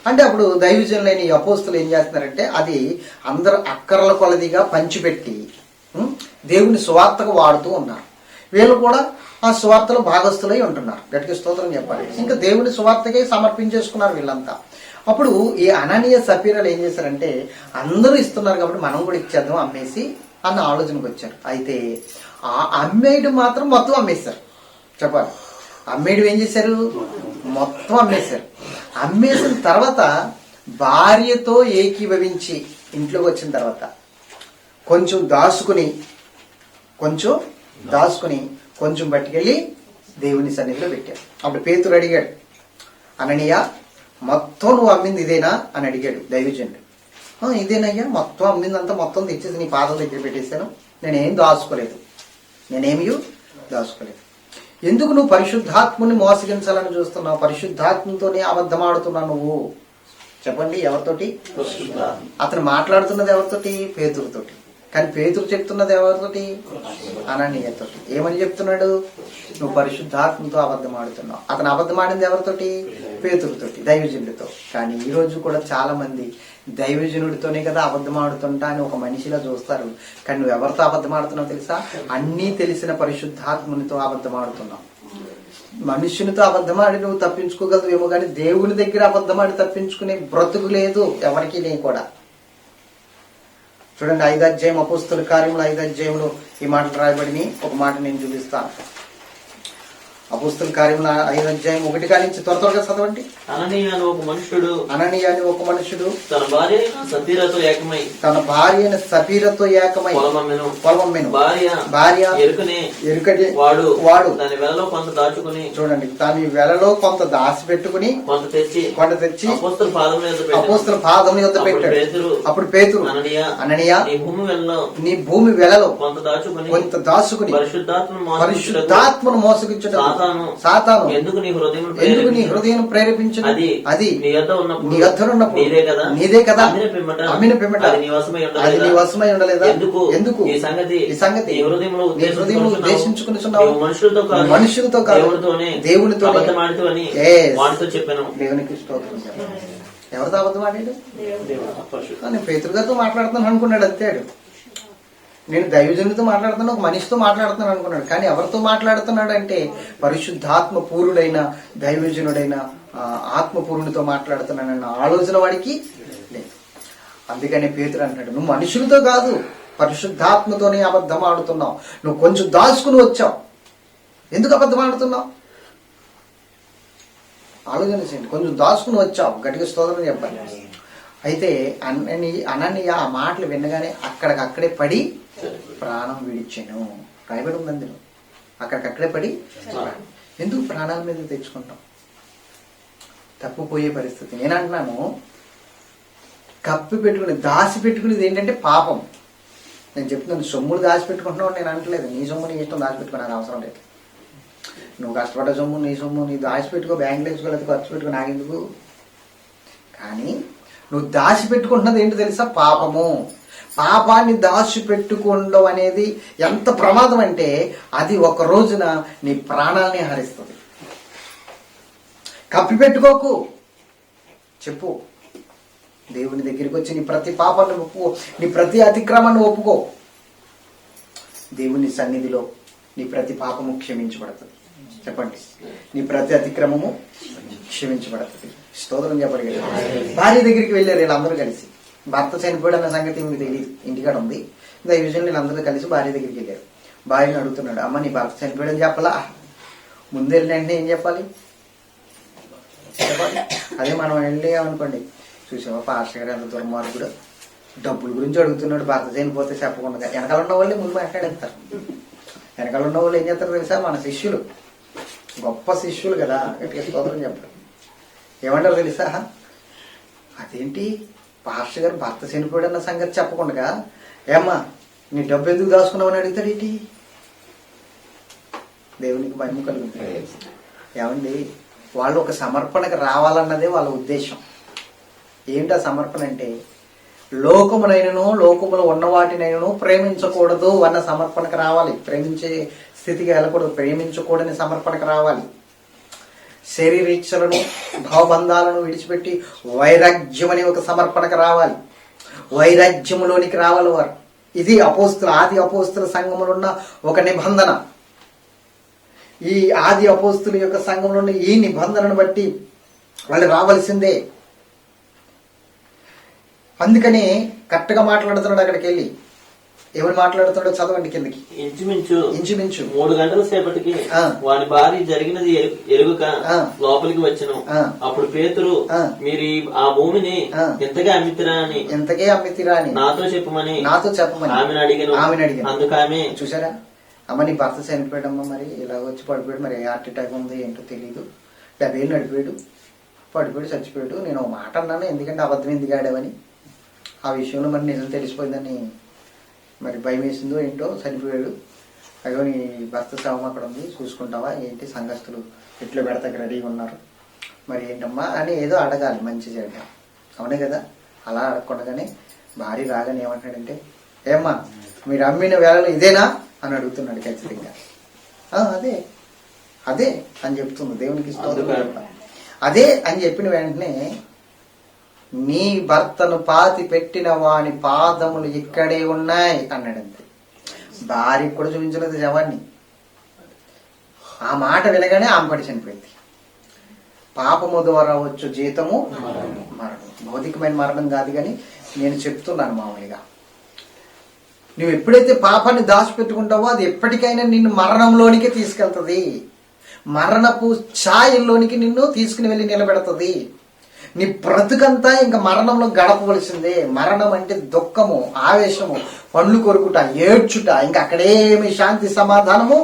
అంటే అప్పుడు దైవజనులైన ఈ అపోస్తులు ఏం చేస్తున్నారంటే అది అందరు అక్కర్ల కొలదిగా పంచిపెట్టి దేవుని సువార్తకు వాడుతూ ఉన్నారు. వీళ్ళు కూడా ఆ సువార్తలో భాగస్థులై ఉంటున్నారు. గట్టిగా స్తోత్రం చెప్పాలి. ఇంకా దేవుని సువార్తకే సమర్పించేసుకున్నారు వీళ్ళంతా. అప్పుడు ఈ అననీయ సపీరాలు ఏం చేశారంటే అందరూ ఇస్తున్నారు కాబట్టి మనం కూడా ఇచ్చేద్దాం అమ్మేసి అన్న ఆలోచనకు వచ్చారు. అయితే ఆ అమ్మేయడం మాత్రం మొత్తం అమ్మేశారు. చెప్పాలి, అమ్మేయడం ఏం చేశారు? మొత్తం అమ్మేశారు. అమ్మేసిన తర్వాత భార్యతో ఏకీభవించి ఇంట్లోకి వచ్చిన తర్వాత కొంచెం దాచుకుని కొంచెం పట్టుకెళ్ళి దేవుని సన్నిధిలో పెట్టారు. అప్పుడు పేతురు అడిగాడు, అననీయ మొత్తం నువ్వు అమ్మింది ఇదేనా అని అడిగాడు దైవజనుడు. ఇదేనయ్యా, మొత్తం అమ్మిందంతా మొత్తం తెచ్చేసి నీ పాదం దగ్గర పెట్టేశాను, నేనేమీ దాచుకోలేదు. ఎందుకు నువ్వు పరిశుద్ధాత్మని మోసగించాలని చూస్తున్నావు? పరిశుద్ధాత్మతోనే అబద్ధమాడుతున్నావు నువ్వు. చెప్పండి, ఎవరితోటి? అతను మాట్లాడుతున్నది ఎవరితోటి? పేతురుతోటి. కానీ పేతురు చెప్తున్నది ఎవరితోటి? అననీయతోటి. ఏమని చెప్తున్నాడు? నువ్వు పరిశుద్ధాత్మతో అబద్ధం ఆడుతున్నావు. అతను అబద్ధం ఆడింది ఎవరితోటి? పేతురుతోటి, దైవజనుడితో. కానీ ఈ రోజు కూడా చాలా మంది దైవజనుడితోనే కదా అబద్ధం ఆడుతుంటా అని ఒక మనిషిలా చూస్తారు. కానీ నువ్వు ఎవరితో అబద్ధం ఆడుతున్నావు తెలుసా? అన్నీ తెలిసిన పరిశుద్ధాత్మునితో అబద్ధం ఆడుతున్నావు. మనుష్యునితో అబద్ధమాడి నువ్వు తప్పించుకోగలవేమో, కానీ దేవుని దగ్గర అబద్ధమాడి తప్పించుకునే బ్రతుకు లేదు ఎవరికి నేను కూడా. చూడండి 5వ అధ్యాయం అపోస్తలుల కార్యములు 5వ అధ్యాయంలో ఈ మాటలు రాయబడిని. ఒక మాట నేను చూపిస్తాను. అపోస్తలుల కార్యములు 5వ అధ్యాయం 1 కానించి త్వరగా చదవండి. అననీయ అని ఒక మనుషుడు తన భార్య సపీరతో ఏకమై పొలమమ్మెను. భార్య ఎరుకనే వాడు దాని వెలలో కొంత దాచుకుని, చూడండి, దాని వెలలో కొంత దాచి పెట్టుకుని కొంత తెచ్చి అపోస్తలుల పాదం యొద్ద పెట్టాడు. అప్పుడు పేతురు, అననీయ నీ భూమి వెలలో కొంత దాచుకుని పరిశుద్ధాత్మను మోసగించడం సాతాను ఎందుకు నీ హృదయం ప్రేరేపించదు? అది నీ యొద్ద ఉన్నప్పుడు నీదే కదా. అమ్మిన పిమ్మట అది నీ వశమై ఉండలేదా? ఎందుకు ఈ సంగతి నీ హృదయంలో ఉద్దేశించుకున్నావు? మనుషులతో కాదు, దేవునితో చెప్పాను. దేవునికి స్తోత్రం. ఎవరితో అబద్ధం ఆడాడు? నేను పేతురుగారితో మాట్లాడుతాను అనుకున్నాడు. అంతేడు. నేను దైవజనుడితో మాట్లాడుతున్నా, ఒక మనిషితో మాట్లాడుతున్నాను అనుకున్నాడు. కానీ ఎవరితో మాట్లాడుతున్నాడు అంటే పరిశుద్ధాత్మ పూరుడైన దైవజనుడైన ఆత్మపూరునితో మాట్లాడుతున్నానన్న ఆలోచన వాడికి లేదు. అందుకనే పేతురు అంటాడు, నువ్వు మనుషులతో కాదు పరిశుద్ధాత్మతోనే అబద్ధం ఆడుతున్నావు. నువ్వు కొంచెం దాచుకుని వచ్చావు. ఎందుకు అబద్ధం ఆడుతున్నావు? ఆలోచన చేయండి. కొంచెం దాచుకుని వచ్చావు. గట్టిగా స్తోత్రం చెప్పాలి. అయితే అననీయ ఆ మాటలు వినగానే అక్కడికక్కడే పడి ప్రాణం విడిచాను. రాయబడి ఉంది అందులో. అక్కడికక్కడే పడి ఎందుకు ప్రాణాల మీద తెచ్చుకుంటాం? తప్పుపోయే పరిస్థితి. నేనంటున్నాను, కప్పి పెట్టుకుని దాచి పెట్టుకునేది ఏంటంటే పాపం. నేను చెప్తున్నాను, సొమ్ములు దాచిపెట్టుకుంటున్నావు నేను అనట్లేదు. నీ సొమ్ము నీ ఇష్టం దాచిపెట్టుకో, నాకు అవసరం లేదు. నువ్వు కష్టపడ్డ సొమ్ము నీ సొమ్ము నీ దాచిపెట్టుకో, బ్యాంకులో వేసుకోలేదు, ఖర్చు పెట్టుకో, నాకెందుకు. కానీ నువ్వు దాచిపెట్టుకుంటున్నది ఏంటో తెలుసా? పాపము. పాపాన్ని దాచిపెట్టుకోవడం అనేది ఎంత ప్రమాదం అంటే అది ఒక రోజున నీ ప్రాణాలని హరిస్తుంది. కప్పి పెట్టుకోకు. చెప్పు, దేవుని దగ్గరికి వచ్చి నీ ప్రతి పాపాన్ని ఒప్పుకో, నీ ప్రతి అతిక్రమాన్ని ఒప్పుకో. దేవుని సన్నిధిలో నీ ప్రతి పాపము క్షమించబడుతుంది. చెప్పండి, నీ ప్రతి అతిక్రమము క్షమించబడుతుంది. స్తోత్రం చెప్పండి. భార్య దగ్గరికి వెళ్ళారు వీళ్ళందరూ కలిసి. భర్త చనిపోయాడు అన్న సంగతి మీకు తెలియదు, ఇంటికాడ ఉంది. దైవజనులు వీళ్ళందరూ కలిసి భార్య దగ్గరికి వెళ్ళారు. భార్యను అడుగుతున్నాడు, అమ్మ నీ భర్త చనిపోయాడని చెప్పాలా? ముందు వెళ్ళినంటే ఏం చెప్పాలి? చెప్పాలి. అదే మనం వెళ్ళామనుకోండి, చూసావా పాస్టర్ గారు ఎంత దుర్మార్గుడు, డబ్బుల గురించి అడుగుతున్నాడు, భర్త చనిపోతే చెప్పకుండా. వెనకాల ఉన్న వాళ్ళే ముందు మాట్లాడేస్తారు. వెనకాల ఉన్న వాళ్ళు ఏం చేస్తారు తెలుసా? మన శిష్యులు, గొప్ప శిష్యులు కదా, గట్టిగా స్తోత్రం చెప్పడం. ఏమంటారు తెలుసా? అదేంటి పాస్టర్ గారు భర్త చనిపోయాడు అన్న సంగతి చెప్పకుండా ఏమ్మా నీ డబ్బు ఎందుకు దాచుకున్నావు అని అడుగుతాడు. ఏంటి? దేవునికి మహిమ కలుగుతుంది. ఏమండి, వాళ్ళు ఒక సమర్పణకు రావాలన్నదే వాళ్ళ ఉద్దేశం. ఏంటి ఆ సమర్పణ అంటే? లోకమునైనను లోకములో ఉన్న వాటినైనను ప్రేమించకూడదు అన్న సమర్పణకు రావాలి. ప్రేమించే స్థితికి వెళ్ళకూడదు, ప్రేమించకూడని సమర్పణకు రావాలి. శరీరీచ్ఛలను భావబంధాలను విడిచిపెట్టి వైరాగ్యం అనే ఒక సమర్పణకు రావాలి. వైరాగ్యములోనికి రావాలి వారు. ఇది ఆది అపోస్తుల సంఘములో ఉన్న ఒక నిబంధన. ఈ ఆది అపోస్తుల యొక్క సంఘంలో ఉన్న ఈ నిబంధనను బట్టి వాళ్ళు రావాల్సిందే. అందుకని కరెక్ట్గా మాట్లాడుతున్నాడు. అక్కడికి వెళ్ళి ఎవరు మాట్లాడుతున్నాడో చదవండి కిందకి. ఇంచుమించు 3 గంటల సేపటికి వాని భార్య జరిగినది ఎరుగుక లోపలికి వచ్చెను. అప్పుడు పేతురు, మీరు ఆ భూమిని ఎంతగా అమ్మితిరా అని నాతో చెప్పమని ఆమెను అడిగాను. అందుకామె, చూసారా అమ్మ నీ భర్త చనిపోయాడమ్మా, మరి ఇలా వచ్చి పడిపోయాడు, మరి హార్ట్ అటాక్ ఉంది ఏంటో తెలీదు, 70 ఏళ్ళు నడిపోయాడు, పడిపోయాడు, చచ్చిపోయాడు. నేను ఒక మాట అన్నాను, ఎందుకంటే అబద్ధం ఎందుకు ఆడావని. ఆ విషయంలో మరి నిజం తెలిసిపోయిందని మరి భయం వేసిందో ఏంటో, చనిపోయాడు, అయ్యో నీ భర్త శవం అక్కడ ఉంది, చూసుకుంటావా ఏంటి, సంఘస్థులు ఎట్లో పెడతాకి రెడీగా ఉన్నారు, మరి ఏంటమ్మా అని ఏదో అడగాలి, మంచి చేయడం. అవునే కదా? అలా అడగకుండానే భార్య రాగానే ఏమంటాడంటే, ఏమ్మా మీరు అమ్మిన వేళలో ఇదేనా అని అడుగుతున్నాడు ఖచ్చితంగా. అదే అదే అని చెప్తుంది. దేవునికి స్తోత్రం. అదే అని చెప్పిన వెంటనే నీ భర్తను పాతి పెట్టిన వాని పాదములు ఇక్కడే ఉన్నాయి అన్నాడంతే. భార్య కూడా చూపించలేదు శవాన్ని. ఆ మాట వినగానే ఆమె పడి చనిపోయింది. పాపము ద్వారా వచ్చు జీతము మరణం. భౌతికమైన మరణం కాదు, కానీ నేను చెప్తున్నాను మామూలుగా. నువ్వు ఎప్పుడైతే పాపాన్ని దాచిపెట్టుకుంటావో అది ఎప్పటికైనా నిన్ను మరణంలోనికి తీసుకెళ్తుంది. మరణపు ఛాయల్లోనికి నిన్ను తీసుకుని వెళ్ళి నిలబెడుతుంది. నీ బ్రతుకంతా ఇంకా మరణంలో గడపవలసిందే. మరణం అంటే దుఃఖము, ఆవేశము, పండ్లు కొరుకుట, ఏడ్చుట, ఇంకా అక్కడేమి శాంతి సమాధానము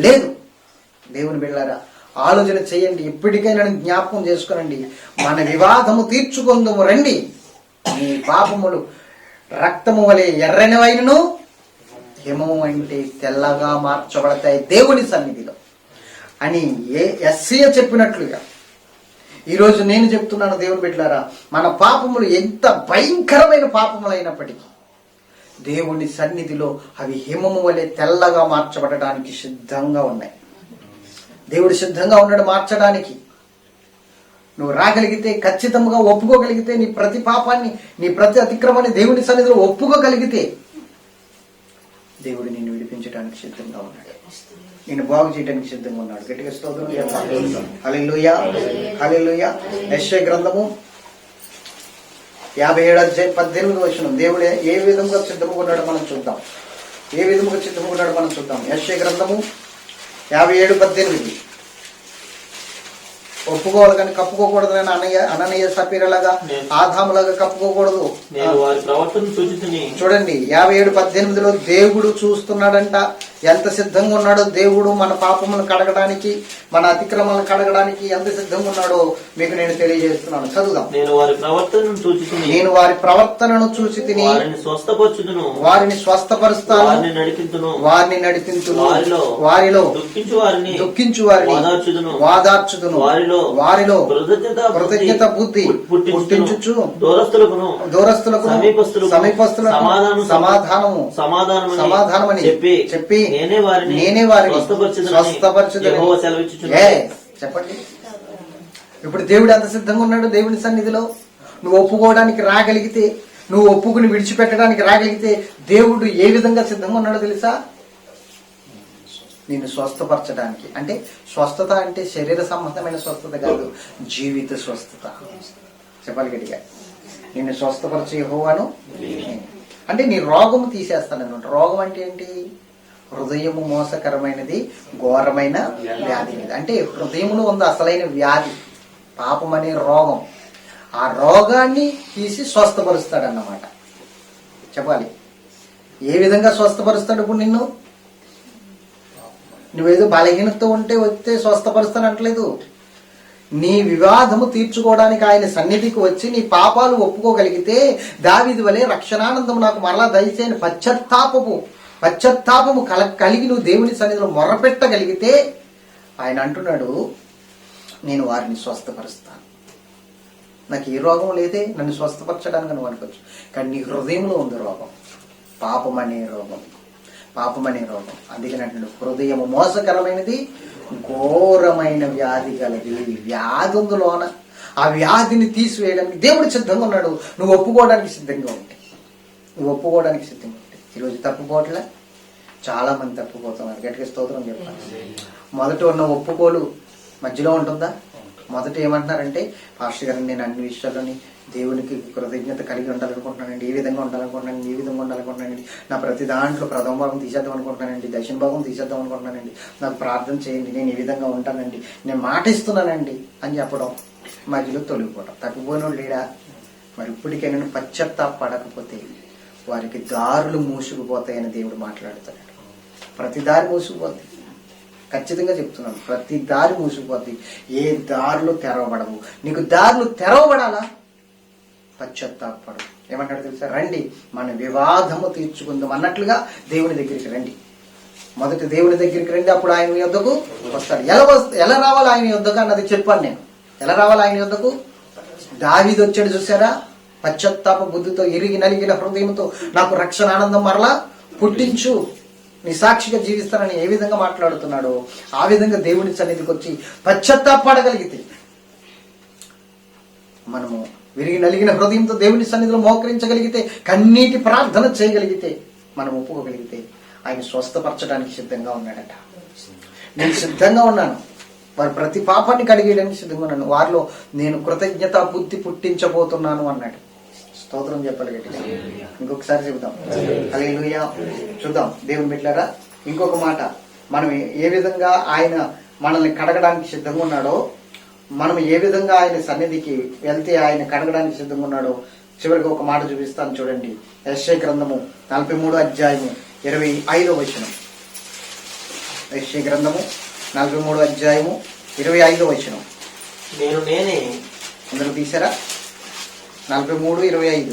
లేదు. దేవుని బిడ్డలారా, ఆలోచన చేయండి. ఎప్పటికైనా జ్ఞాపకం చేసుకునండి. మన వివాదము తీర్చుకుందాము రండి. నీ పాపములు రక్తము వలె ఎర్రనివైనను హిమము అంటే తెల్లగా మార్చబడతాయి దేవుని సన్నిధిలో అని యెషయా చెప్పినట్లుగా ఈరోజు నేను చెప్తున్నాను. దేవుని బిడ్డలారా, మన పాపములు ఎంత భయంకరమైన పాపములైనప్పటికీ దేవుని సన్నిధిలో అవి హిమము వలె తెల్లగా మార్చబడడానికి సిద్ధంగా ఉన్నాయి. దేవుడు సిద్ధంగా ఉన్నాడు మార్చడానికి. నువ్వు రాగలిగితే, ఖచ్చితంగా ఒప్పుకోగలిగితే, నీ ప్రతి పాపాన్ని, నీ ప్రతి అతిక్రమాన్ని దేవుని సన్నిధిలో ఒప్పుకోగలిగితే దేవుడు నిన్ను విడిపించడానికి సిద్ధంగా ఉన్నాడు. నిన్ను బాగు చేయడానికి సిద్ధంగా ఉన్నాడు. గట్టిగా స్తోత్రం చెప్పాలి. హల్లెలూయా, హల్లెలూయా. యెషయా గ్రంథము 57:18 దేవుడు ఏ విధంగా సిద్ధంగా ఉన్నాడో మనం చూద్దాం. ఏ విధంగా సిద్ధంగా ఉన్నాడో మనం చూద్దాం. యెషయా గ్రంథము 57:18. ఒప్పుకోవాలి కానీ కప్పుకోకూడదు. నేను అననీయ సపీరలాగా ఆదాములాగా కప్పుకోకూడదు. చూడండి 57:18 దేవుడు చూస్తున్నాడంట. ఎంత సిద్ధంగా ఉన్నాడో దేవుడు మన పాపములను కడగడానికి, మన అతిక్రమాలను కడగడానికి ఎంత సిద్ధంగా ఉన్నాడో మీకు నేను తెలియజేస్తున్నాను. చదువుదాం. నేను వారి ప్రవర్తనను చూసి తిని వారిని స్వస్థపరుస్తాను, వారిని నడిపించును, వారిలో దుఃఖించు వారిని వాదార్చుదును, వారిలో కృతజ్ఞత బుద్ధి పుట్టించుచు దూరస్తులకు సమీపస్తులకు సమాధానమని చెప్పి నేనే వారిని స్వస్థపరచుదును. చెప్పండి. ఇప్పుడు దేవుడు ఎంత సిద్ధంగా ఉన్నాడు దేవుని సన్నిధిలో. నువ్వు ఒప్పుకోవడానికి రాగలిగితే, నువ్వు ఒప్పుకుని విడిచిపెట్టడానికి రాగలిగితే దేవుడు ఏ విధంగా సిద్ధంగా ఉన్నాడో తెలుసా? నిన్ను స్వస్థపరచడానికి. అంటే స్వస్థత అంటే శరీర సంబంధమైన స్వస్థత కాదు, జీవిత స్వస్థత. చెప్పాలి గట్టిగా. నిన్ను స్వస్థపరచే యెహోవాను అంటే నీ రోగము తీసేస్తానన్నమాట. రోగం అంటే ఏంటి? హృదయము మోసకరమైనది, ఘోరమైన వ్యాధి. అంటే హృదయంలో ఉంది అసలైన వ్యాధి, పాపం అనే రోగం. ఆ రోగాన్ని తీసి స్వస్థపరుస్తాడన్నమాట. చెప్పాలి. ఏ విధంగా స్వస్థపరుస్తాడు? ఇప్పుడు నిన్ను నువ్వేదో బలహీనతతో ఉంటే వస్తే స్వస్థపరుస్తానంటలేదు. నీ వివాదము తీర్చుకోవడానికి ఆయన సన్నిధికి వచ్చి నీ పాపాలు ఒప్పుకోగలిగితే, దావీదు వలె రక్షణానందము నాకు మరలా దయచేయని పశ్చాత్తాపము కలిగి నువ్వు దేవుని సన్నిధిలో మొరపెట్టగలిగితే ఆయన అంటున్నాడు, నేను వారిని స్వస్థపరుస్తాను. నాకు ఏ రోగం లేదే, నన్ను స్వస్థపరచడానికి నువ్వు అనుకోవచ్చు. కానీ నీ హృదయంలో ఉంది రోగం, పాపం అనే రోగం. అందుకని అంటున్నాడు, హృదయము మోసకరమైనది, ఘోరమైన వ్యాధి గలది. వ్యాధి ఉందిలోన. ఆ వ్యాధిని తీసివేయడానికి దేవుడు సిద్ధంగా ఉన్నాడు. నువ్వు ఒప్పుకోవడానికి సిద్ధంగా ఉంటే. ఈరోజు తప్పుకోవట్లే, చాలా మంది తప్పుపోతున్నారు. గట్టిగా స్తోత్రం చెప్పాలి. మొదట ఉన్న ఒప్పుకోలు మధ్యలో ఉంటుందా? మొదట ఏమంటున్నారంటే, పాస్టర్ గారు నేను అన్ని విషయాల్లోని దేవునికి కృతజ్ఞత కలిగి ఉండాలనుకుంటున్నానండి, ఈ విధంగా ఉండాలనుకుంటున్నానండి, నా ప్రతి దాంట్లో ప్రథమ భాగం తీసేద్దాం అనుకుంటున్నానండి, దక్షిణ భాగం తీసేద్దాం అనుకుంటున్నానండి, నాకు ప్రార్థన చేయండి, నేను ఈ విధంగా ఉంటానండి, నేను మాట ఇస్తున్నానండి అని చెప్పడం, మధ్యలో తొలగిపోవడం. తప్పిపోయిన లేడా? మరి ఇప్పటికైనా పశ్చాత్తాపడకపోతే వారికి దారులు మూసుకుపోతాయని దేవుడు మాట్లాడుతున్నాడు. ప్రతి దారి మూసుకుపోద్ది. ఖచ్చితంగా చెప్తున్నాను, ప్రతి దారి మూసుకుపోద్ది. ఏ దారులు తెరవబడవు. నీకు దారులు తెరవబడాలా? పశ్చాత్తాపడు. ఏమంటాడు తెలుసా? రండి మన వివాదము తీర్చుకుందాం అన్నట్లుగా దేవుని దగ్గరికి రండి. మొదటి దేవుని దగ్గరికి రండి, అప్పుడు ఆయన యొద్దకు వస్తాడు. ఎలా రావాలి ఆయన యొద్దకు అన్నది చెప్పాను నేను. ఎలా రావాలి ఆయన యొద్దకు? దావీదు వచ్చాడు చూసారా? పశ్చాత్తాప బుద్ధితో, ఇరిగి నలిగిన హృదయంతో నాకు రక్షణ ఆనందం మరలా పుట్టించు, నీ సాక్షిగా జీవిస్తానని ఏ విధంగా మాట్లాడుతున్నాడో ఆ విధంగా దేవుని సన్నిధికి వచ్చి పశ్చాత్తాపడగలిగితే మనము విరిగి నలిగిన హృదయంతో దేవుని సన్నిధిలో మోకరించగలిగితే, కన్నీటి ప్రార్థన చేయగలిగితే, మనం ఒప్పుకోగలిగితే ఆయన స్వస్థపరచడానికి సిద్ధంగా ఉన్నాడట. నేను సిద్ధంగా ఉన్నాను, వారి ప్రతి పాపాన్ని కడిగేయడానికి సిద్ధంగా ఉన్నాను, వారిలో నేను కృతజ్ఞత బుద్ధి పుట్టించబోతున్నాను అన్నాడు. స్తోత్రం చెప్పాలి గట్టిగా. ఇంకొకసారి చెబుదాం హల్లెలూయా. చూద్దాం దేవుని బిడ్డలారా, ఇంకొక మాట, మనం ఏ విధంగా ఆయన మనల్ని కడగడానికి సిద్ధంగా ఉన్నాడో, మనం ఏ విధంగా ఆయన సన్నిధికి వెళ్తే ఆయన కడగడానికి సిద్ధంగా ఉన్నాడో చివరికి ఒక మాట చూపిస్తాను చూడండి. యెషయా గ్రంథము 43 అధ్యాయము 25వ వచనం. యెషయా గ్రంథము 43 అధ్యాయము 25వ వచనం. నేను నేనే, అందరూ తీసారా? 43:25.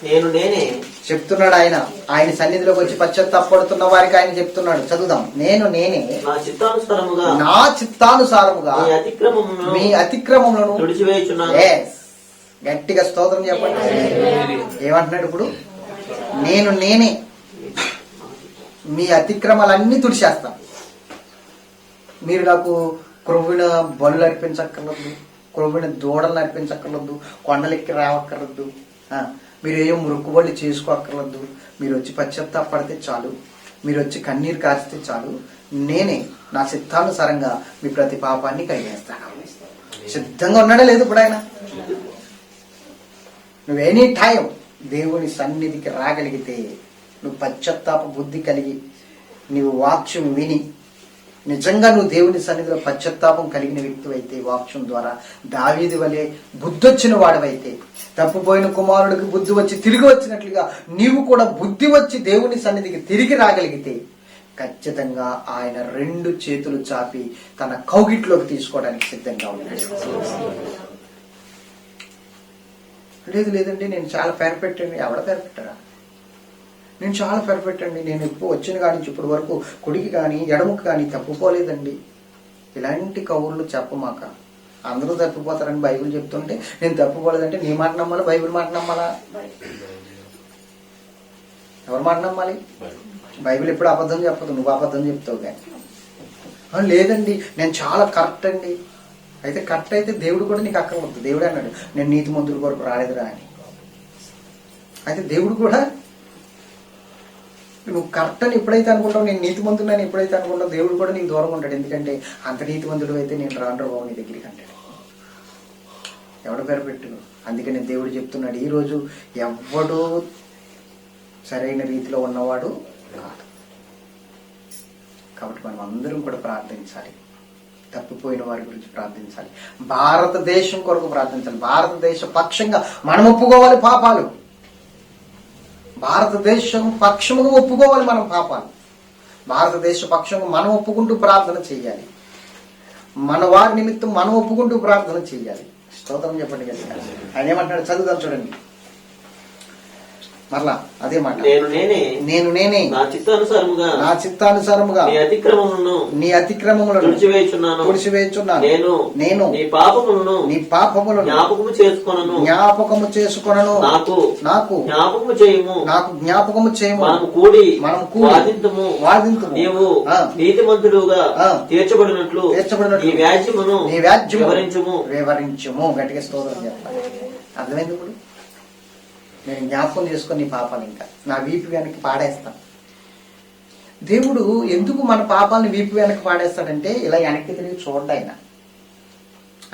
నేను నేనే చెప్తున్నాడు ఆయన. ఆయన సన్నిధిలోకి వచ్చి పశ్చాత్తాపడుతున్న వారికి ఆయన చెప్తున్నాడు. చదువుదాం. నేను నేనే నా చిత్తానుసారముగా మీ అతిక్రమములను తుడిచివేయుచున్నాను. గట్టిగా స్తోత్రం చెప్పండి. ఏమంటున్నాడు ఇప్పుడు? నేను నేనే మీ అతిక్రమాలన్నీ తుడిచేస్తాను. మీరు నాకు క్రొవ్విన బలులు అర్పించక్కర్లేదు, క్రొవ్విన దూడలను అర్పించక్కర్లేదు, కొండలెక్కి రావక్కర్లేదు, మీరు ఏమో మురుక్కుబళ్ళు చేసుకోక్కర్లేదు. మీరు వచ్చి పశ్చాత్తాపడితే చాలు, మీరు వచ్చి కన్నీరు కాచితే చాలు, నేనే నా చిత్తానుసారంగా మీ ప్రతి పాపాన్ని కడిగేస్తాను. సిద్ధంగా ఉన్నాడా లేదు ఇప్పుడు ఆయన? నువ్వు ఎనీ టైం దేవుని సన్నిధికి రాగలిగితే, నువ్వు పశ్చాత్తాప బుద్ధి కలిగి నీవు వాక్యం విని నిజంగా నువ్వు దేవుని సన్నిధిలో పశ్చాత్తాపం కలిగిన వ్యక్తి అయితే, వాక్యం ద్వారా దావీదు వలె బుద్ధొచ్చిన వాడవైతే, తప్పుపోయిన కుమారుడికి బుద్ధి వచ్చి తిరిగి వచ్చినట్లుగా నీవు కూడా బుద్ధి వచ్చి దేవుని సన్నిధికి తిరిగి రాగలిగితే, ఖచ్చితంగా ఆయన 2 చేతులు చాపి తన కౌగిట్లోకి తీసుకోవడానికి సిద్ధంగా ఉన్నాడు. లేదండి నేను చాలా పెర్ఫెక్ట్ అండి. ఎవడ పెర్ఫెక్టరా? నేను చాలా పెర్ఫెక్ట్ అండి, నేను ఎప్పుడు వచ్చిన కాడి నుంచి ఇప్పటి వరకు కుడికి కానీ ఎడముకి కానీ తప్పుకోలేదండి. ఇలాంటి కౌరులు చెప్పమాక. అందరూ తప్పిపోతారని బైబిల్ చెప్తుంటే నేను తప్పుకోలేదంటే నీ మాట నమ్మాలా, బైబిల్ మాట నమ్మాలా? ఎవరి మాట నమ్మాలి? బైబిల్ ఎప్పుడు అబద్ధం చెప్పదు, నువ్వు అబద్ధం చెప్తావు. కానీ లేదండి నేను చాలా కరెక్ట్ అండి. అయితే కరెక్ట్ అయితే దేవుడు కూడా నీకు అక్కర్లేదు. దేవుడే అన్నాడు నేను నీతిమంతుల కొరకు రాలేదురా అని. అయితే దేవుడు కూడా నువ్వు కరెక్ట్ అని ఎప్పుడైతే అనుకుంటావు, నేను నీతిమంతుడు అని ఎప్పుడైతే అనుకుంటావు, దేవుడు కూడా నీకు దూరంగా ఉంటాడు. ఎందుకంటే అంత నీతిమంతుడు అయితే నేను రాను బాబు నీ దగ్గరికి అంటాడు. ఎవడ పేరు పెట్టు. అందుకని దేవుడు చెప్తున్నాడు, ఈరోజు ఎవడు సరైన రీతిలో ఉన్నవాడు కాదు. కాబట్టి మనం అందరం కూడా ప్రార్థించాలి. తప్పిపోయిన వారి గురించి ప్రార్థించాలి. భారతదేశం కొరకు ప్రార్థించాలి. భారతదేశ పక్షంగా మనం ఒప్పుకోవాలి పాపాలు. భారతదేశం పక్షముగా ఒప్పుకోవాలి మనం పాపాలు. భారతదేశ పక్షంగా మనం ఒప్పుకుంటూ ప్రార్థన చెయ్యాలి. మన వారి నిమిత్తం మనం ఒప్పుకుంటూ ప్రార్థన చెయ్యాలి. స్తోత్రం చెప్పండి కదా. ఆయన ఏమంటున్నాడు చదువుదాం చూడండి. మరలా అదే మాట, నేను నేనే నా చిత్తానుసారముగా నీ అతిక్రమములను తుడిచివేయుచున్నాను. నేను నీ పాపములను జ్ఞాపకము చేసుకొనను. నాకు జ్ఞాపకము చేయము. మనం కూడి వాదింతుము. నీతిమంతుడుగా తీర్చబడినట్లు నీ వ్యాజ్యమును వివరించుము. గట్టిగా స్తోత్రం చెప్పాలి. అర్థమైంది ఇప్పుడు? నేను జ్ఞాపకం చేసుకొని నీ పాపాలు ఇంకా నా వీపు వెనక్కి పాడేస్తాను. దేవుడు ఎందుకు మన పాపాలను వీపు వెనక్కి పాడేస్తాడంటే ఇలా వెనక్కి తిరిగి చూడండి ఆయన.